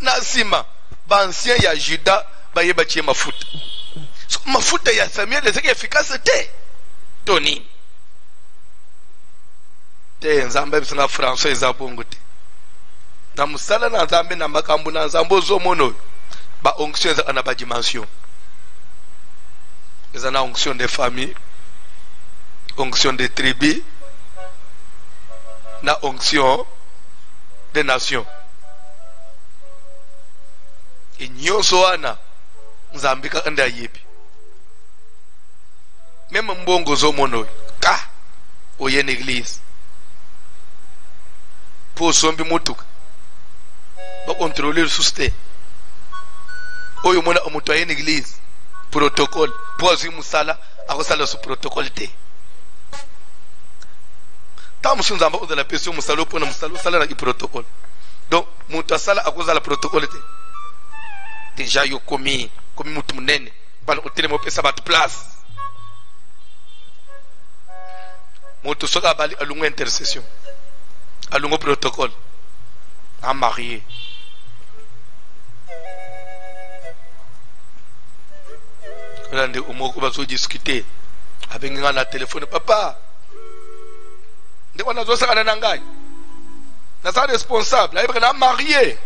Speaker 1: nasima bansien ya Juda bayeba chie mafuta so, mafuta ya Samuel ezeke efficace te nzamba bisinga français ezabongo te na musala na nzambe na makambo na nzambo zomono ba onction za na ba dimension ezana onction des familles onction des tribus na onction des nations inyonso wana nzambe ka anda yebi même mbongo zomono ka oye l'église pour sombi mutuka ba contrôler le susté oyo mona omuntu aye l'église protocole pozi musala akosala su protocole te tamu sunzamba odala peso musalo pona musalo sala na protocole donc muntu asala akozala protocole te déjà yo komi mutu munene bana otele mo pesa bat place muntu soka bali alungo intercession alungo protocole a marié Rende umoko bazo discuter avec nga na téléphone papa ndeko nazo saka na ngai na sa responsable ayi na marié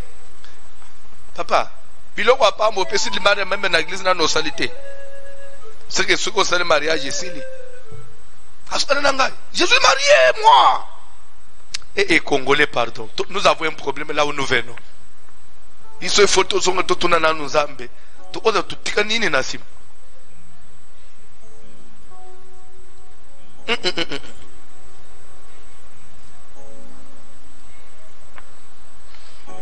Speaker 1: papa biloko apambo pesi limane même na église na nosalité c'est que ce qu'on sait le mariage ici asana na ngai je suis marié moi et congolais pardon nous avons un problème là où nous venons iso photo zongo to tuna na nzambe to oza tutika nini na simu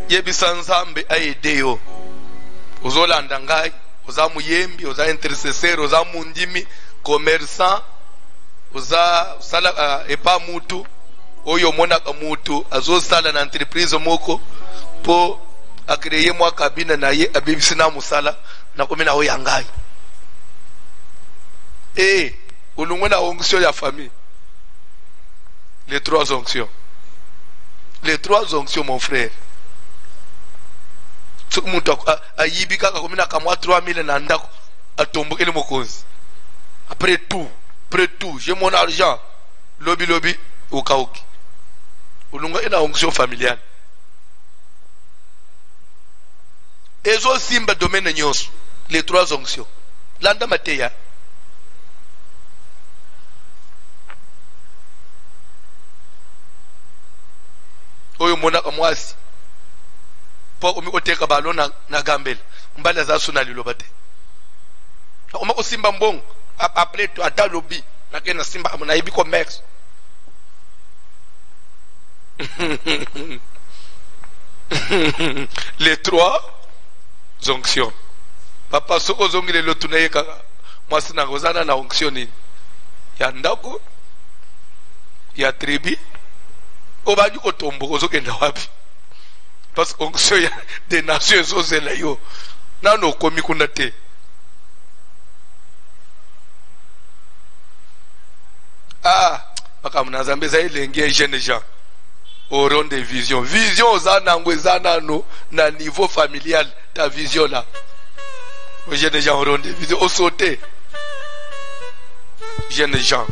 Speaker 1: yebisa nzambe aide yo ozolanda ngai oza muyembi oza intercesseur oza mundimi commerçant oza sala epa mutu oyo monaka mutu azosala na entreprise moko po akreye mwa kabina na ye abibisi na musala na komena o yangai ulungwe na onction ya famille les trois onctions mon frère so muntu ayibi kaka komena kamwa 3000 na ndako atomboke le mokonzi après tout j'ai mon argent lobi ukaoki ulungwe ina onction familiale ezo simba domaine nyonso les trois onctions landa mateya oyo monaka mwasi po omi oteka balo na gambela mbala za suna liloba te oma ko simba mbongo après to ata lobi na kena simba na ibi commerce les trois onctions papa soko zongile lo tunayeka mwasi na gozana na onction nini ya ndako ya tribi obadi ko tombo kozokenda wapi parce que onction ya des nations ezozela yo nano komi kuna te maka mna zambe za ilenge jeune gens auront des visions zana ngwezana no na niveau familial ta vision là les jeunes gens auront des visions au sauté jeunes gens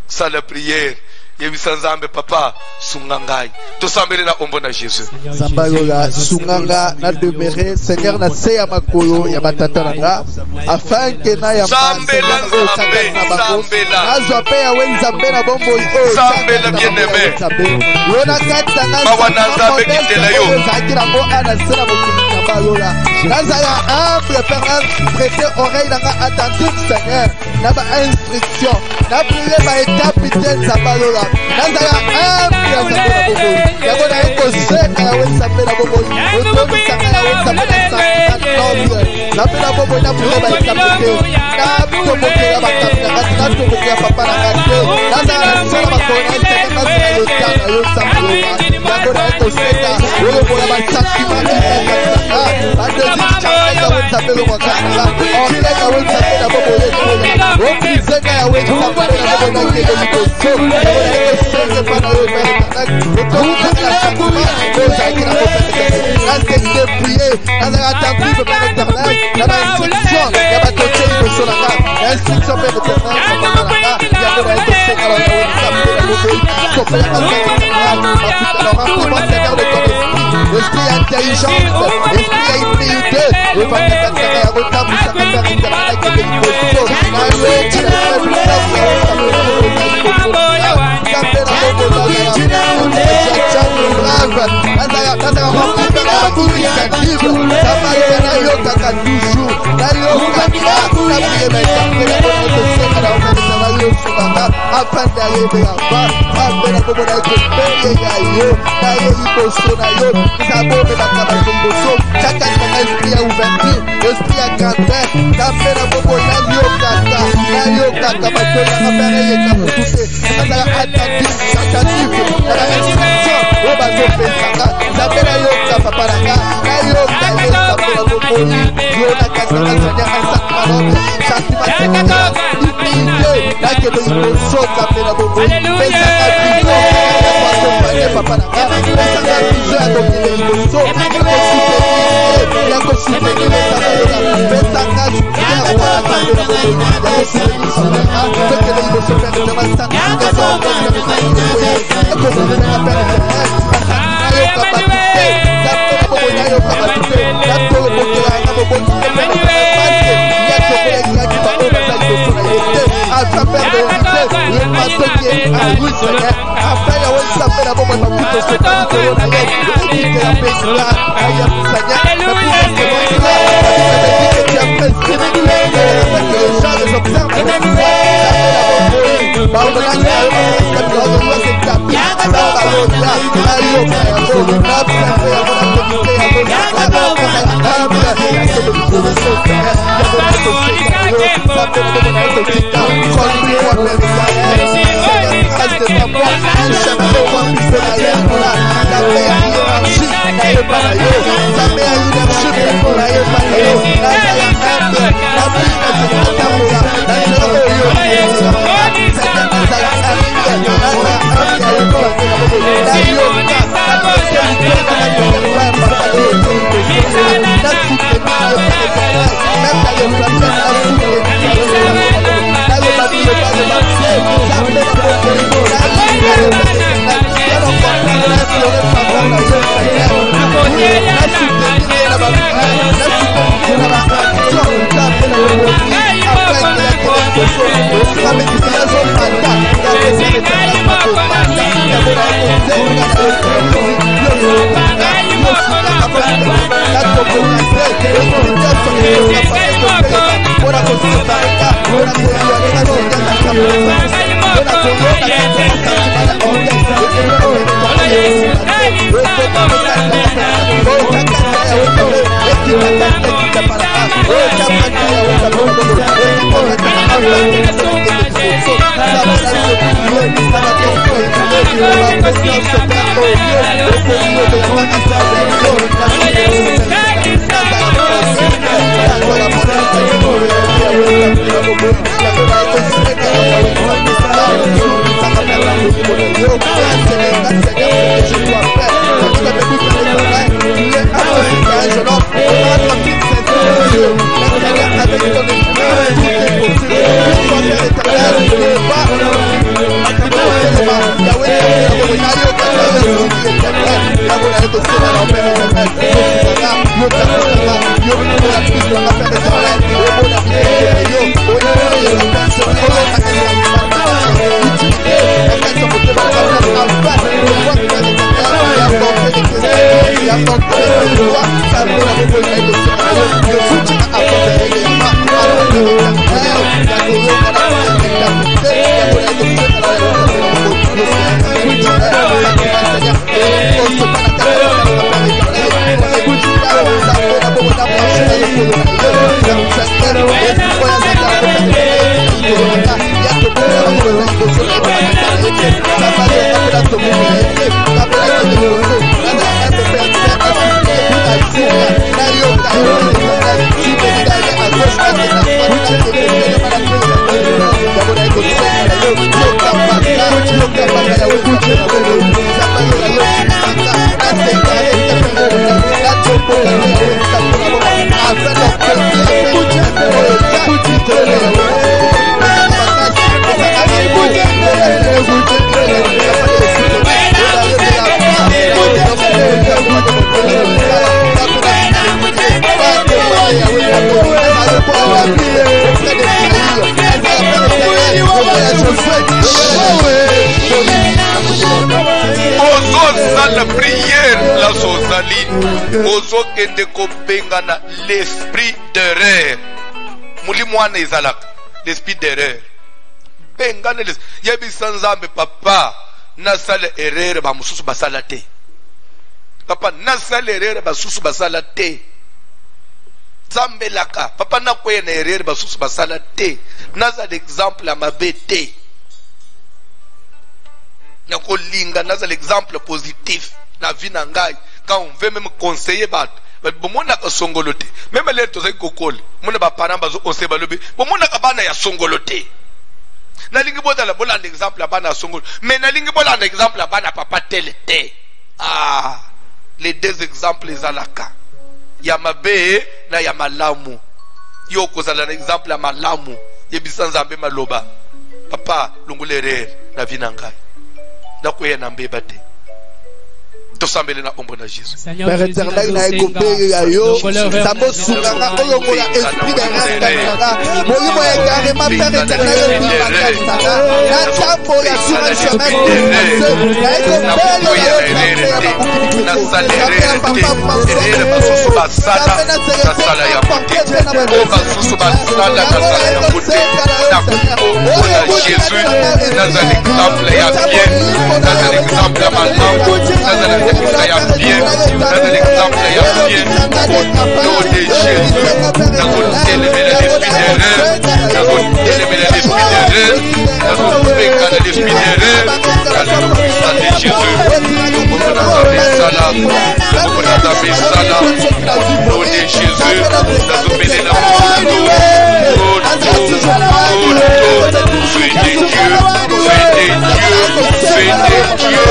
Speaker 1: ça la prière yebisa nzambe papa sungangai tosambele na ombo na Jésus
Speaker 5: Zambayola sunganga na demeurer Seigneur na se ya makolo ya batata nanga afin que na ya
Speaker 1: zambela nazwa
Speaker 5: pe ya wenzambe na bombo o
Speaker 1: zambela bien-aimé
Speaker 5: lona kata na
Speaker 1: bawana nzambe kitela yo
Speaker 5: zakira mo ana sera mokili Zambayola nazaya humble père prêter oreille nanga attentif Seigneur na ba instruction na prier ba étape de Zambayola nazaya humble ya Zambayola bobo ya bona eko seka ya wenzambe na bobo otomi sanga ya wenzambe na noble na pena bobo na prier ba étape na toboke ya bakapita na toboke ya papa na kate nazaya sera bakona seka na sera yo tana yo Zambayola ya bona eko seka yo bona ba sentiment l'esprit intelligence, l'esprit humilité, le Vatican serait à retable, ça va faire une dernière qui est une bonne afin d'arriver là-bas, afin de pouvoir payer yo, d'ailleurs il faut sonner yo, nous avons mis la cabane de so, chaque esprit à ouverture, esprit à grandeur, d'afin de pouvoir yo kaka, bato ya kabere ye kafutuke, nazala attentif, na la instruction, o bazo pesaka, zapela yo papa nanga, na yo zapela bokoli, yo na kasaka Seigneur asa parole, sentiment humilité, na kebe ikoso zapela bokoli, pesaka biso, papa nanga, pesaka biso ya dokile ikoso, ya ko soutenir les travailleurs, pesaka ya kwa zapela bokoli, ya ko soutenir
Speaker 1: l'esprit d'erreur. Moulimouane ezalak, l'esprit d'erreur. Bengane les yebi sanzambe papa nasale erreur ba mususu basala te. Papa nasale erreur ba susu basala te. Zambe laka papa na koye na erreur ba susu basala te. Naza l'exemple amabe te. Na ko linga naza l'exemple positif na vie na ngai quand on veut même conseiller bat. Bomona ka songolote même les to kokoli mona ba parents bazo ose balobi bomona ka bana ya songolote na lingi boda la bola exemple bana songolo mais na lingi bola exemple bana papa tel te les deux exemples ezalaka ya mabe na ya malamu yo kozala na exemple ya malamu yebisa nzambe maloba papa lungulere na vinanga na koye na mbeba te.
Speaker 5: Père éternel, na ekopé ya yo, sabo sunganga oyokola esprit de restanga. Moi moi carrément Père éternel, na chambo ya sur un chemin de na ekopé ya
Speaker 1: na salere erere basusu basala basala ya kote o basusu basala basala ya kote na kuona Jésus dans un exemple ya bien dans un exemple ya malamu dans un ya bien, dans l'exemple ya bien, au nom de Jésus, nous allons élever l'esprit d'erreur, nous allons élever l'esprit d'erreur, nous allons pécher l'esprit d'erreur, dans le puissant de Jésus, nous allons salam, nous allons salam, au nom de Jésus, nous allons bénir la monde, soyez des dieux, soyez des dieux, soyez des dieux.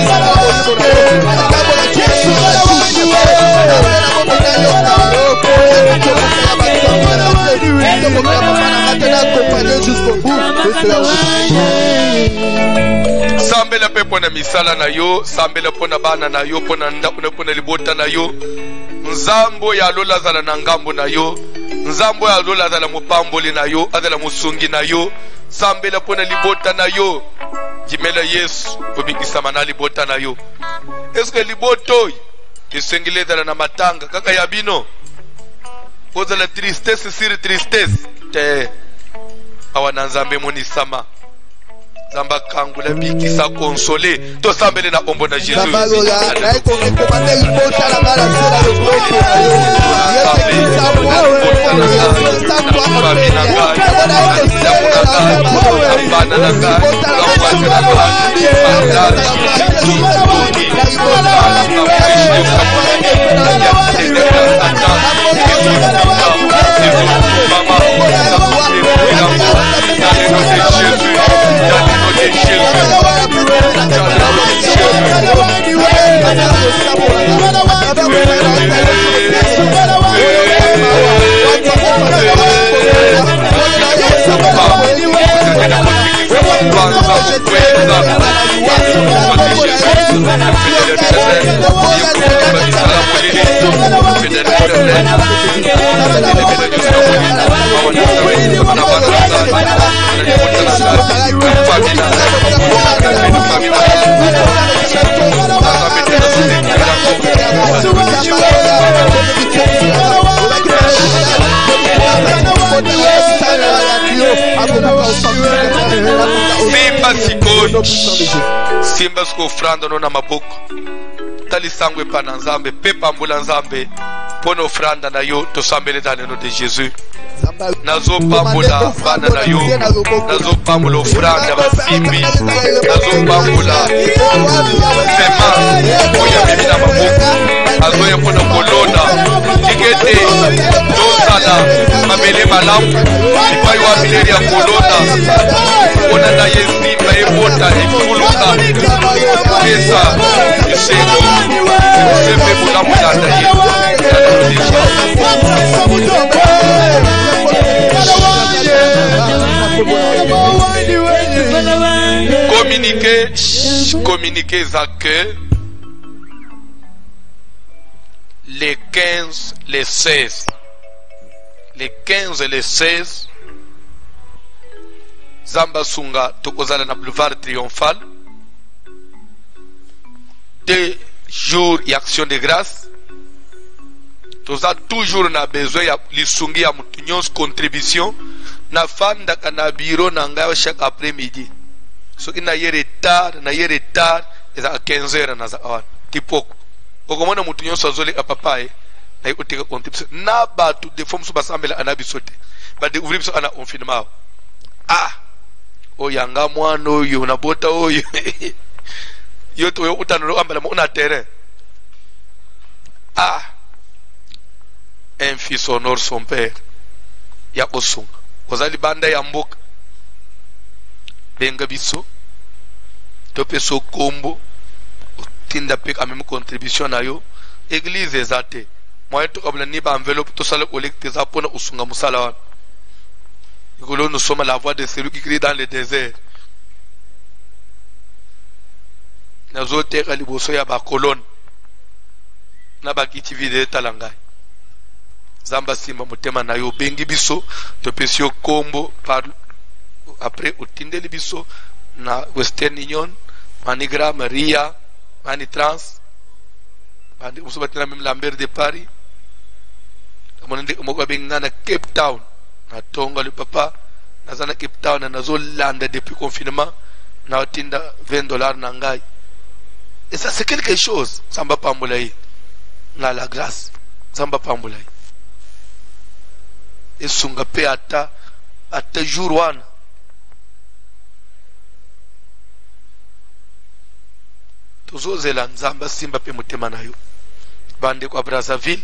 Speaker 4: What
Speaker 5: accompagner jusqu'au bout, je serai
Speaker 1: sambela pe pona misala na yo, sambela pona bana na yo, pona ndapona pona libota na yo. Nzambo ya lola zala na ngambo na yo, nzambo ya lola zala mupamboli na yo, azala musungi na yo, sambela pona libota na yo. Jimela Yesu obikisa mana libota na yo. Eske liboto kisengile zala na matanga kaka ya bino. Oza la tristesse sur tristesse te awana nzambe monisama. Zamba kangula bikisa consoler to sambele na ombo na Jésus.
Speaker 5: Zabalola na iko rekomande libota la mala sera le bloco ayo. Yesu
Speaker 1: Simba siko ofranda no na maboko tali sangwe pana nzambe pepa mbula nzambe pono ofranda na yo tosambele dans le nom de Jésus. Nazo pambula bana na yo, nazo pambula ofranda basimbi, nazo pambula sema oya bibi na maboko azo ya pono kolona tikete dosala mabele malamu ipai wa bileri ya kolona ona na yesimba ebota ekuluka pesa eseno sembe mulamu ya ndaye communiquez à que les 15, les 16, les 15 et les 16 Zamba Sunga Tokozala na boulevard triomphal 2 jours et action de grâce. Toza toujours na besoin ya lisungi ya mutunyos contribution na fanda kana biro na ngayo chaque après-midi. So ina ye retard eza 15h na za awan tipoko. Okomona mutunyos azole ka papaye na yoteka contribution na batu de forme so basambela anabi sote. Ba de ouvrir so ana confinement. Ah. Oyanga mwana oyo na bota oyo. Yoto yo utanolo ambala mo na terrain. Ah. Un fils honore son père. Ya osunga. Kozali banda ya mboka. Benga biso. Tope so kombo. Tinda pek ameme contribution na yo. Église ezate. Moi to kabla ni ba enveloppe to sala collecte za pona usunga musala wana. Nous sommes à la voix de celui qui crie dans le désert. Nous avons été à l'Iboso ya ba colonne. Na ba kiti vide talangai. Zamba simba mutema na yo bengi biso to pesio kombo par après otinde biso na Western Union, Manigram, Ria, Manitrans. Bandi usobatina même Lambert de Paris. Amonde omogwa benga na Cape Town. Na tonga le papa nazana Cape Town na nazolanda depuis confinement na otinda $20 na ngai. Et ça c'est quelque chose. Samba pambulai na la grâce. Samba pambulai. Et sunga pe ata jour wana. Tozozela nzamba simba pe mutema na yo. Bande kwa Brazzaville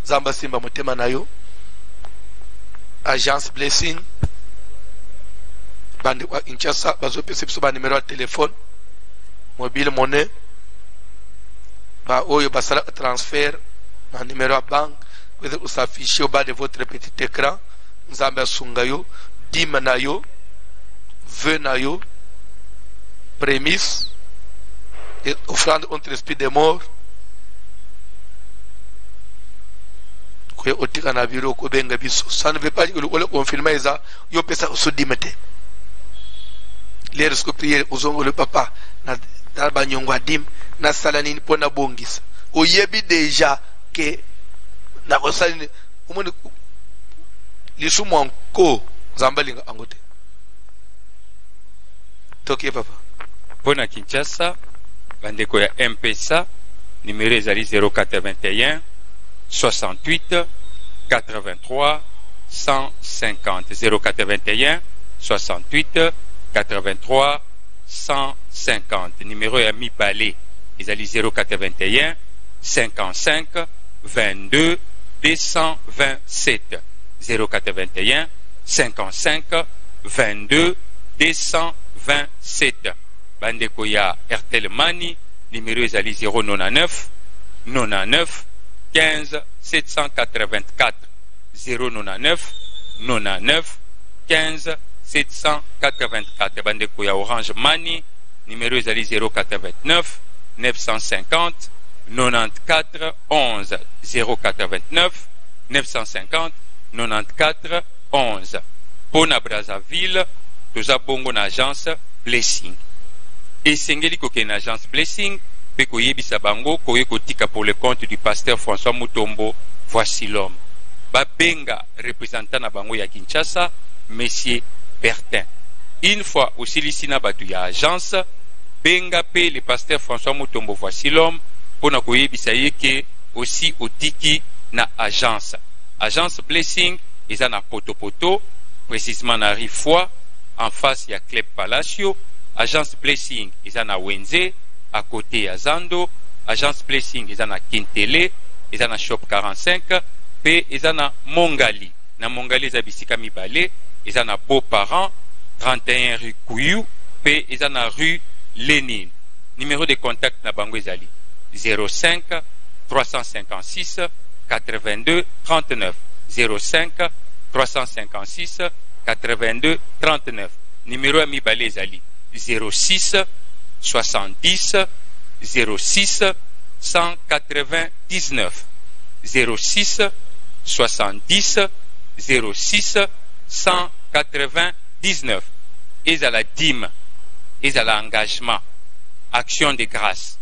Speaker 1: zamba simba mutema na yo. Agence Blessing bande kwa Kinshasa bazo pese biso ba numéro de téléphone mobile monnaie ba oyo basala transfert na numéro à banque vous s'afficher au bas de votre petit écran nzamba sunga yo dîme na yo, vœu na yo, prémisse, et offrande contre l'esprit des morts. Ça ne veut pas dire que le confirmer ça, yo pesa so dimete. Les risques prier aux ongles le papa, na banyongwa dim, na salanini pona bongis. O yebi déjà que na kosalini umone lisumu anko zambalinga angote. Toki papa.
Speaker 6: Pona Kinshasa, bandeko ya MPSA, numéro ezali 081 68 83 150 081 68 83 150 numéro ya mibale ezali 081 55 22 227 081 55 22 227 bandeko ya Airtel Money numéro ezali 099 99 15 784 099 99 15 784 bandeko ya Orange Money numéro ezali 089 950 94 11 089 950 94 11 pona Brazzaville toza bongo na agence Blessing esengeli koke na agence Blessing pe koyebisa bango koye kotika pour le compte du pasteur François Mutombo. Voici l'homme babenga représentant na bango ya Kinshasa Monsieur Bertin. Une fois aussi lisina batu ya agence benga pe le pasteur François Mutombo. Voici l'homme pona koyebisa yeke aussi otiki na agence Blessing eza na poto précisément na rue Foy en face ya Club Palacio. Agence Blessing eza na Wenze à côté ya Zando. Agence Blessing eza na Kintele eza na shop 45 pe eza na Mongali. Na Mongali eza bisika mibale eza na Beaux-Parents 31 rue Kouyou pe eza na rue Lénine. Numéro de contact na bango ezali 05 356 82 39 05 356 82 39. Numéro ya mibale ezali 06 70 06 199 06 70 06 199. Ezala dîme, ezala engagement, action de grâce,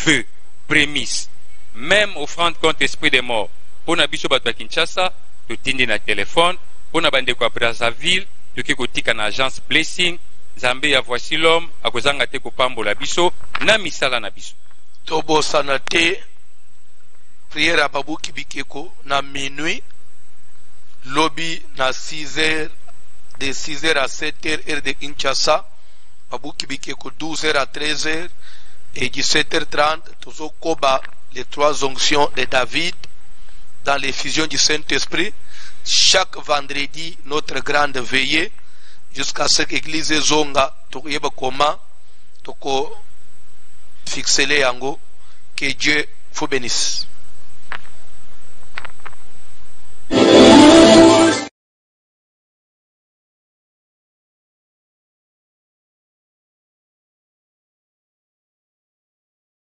Speaker 6: vœu, prémisse, même offrande contre esprit des morts. Pona biso bato ya Kinshasa, totindi na téléphone. Pona bandeko ya Brazzaville, toki kotika na agence Blessing. Nzambe ya Voici l'homme akozanga te kopambola biso na misala na biso.
Speaker 1: Tobo sanate prière à Babuki Bikeko na minuit lobby na 6h de 6h à 7h heure de Kinshasa. Babuki Bikeko 12h à 13h et 17h30 Tozo Koba les 3 onctions de David dans l'effusion du Saint-Esprit. Chaque vendredi notre grande veillée jusqu'à ce que l'église zonga tokoyeba comment toko fixer les yango. Que Dieu vous bénisse.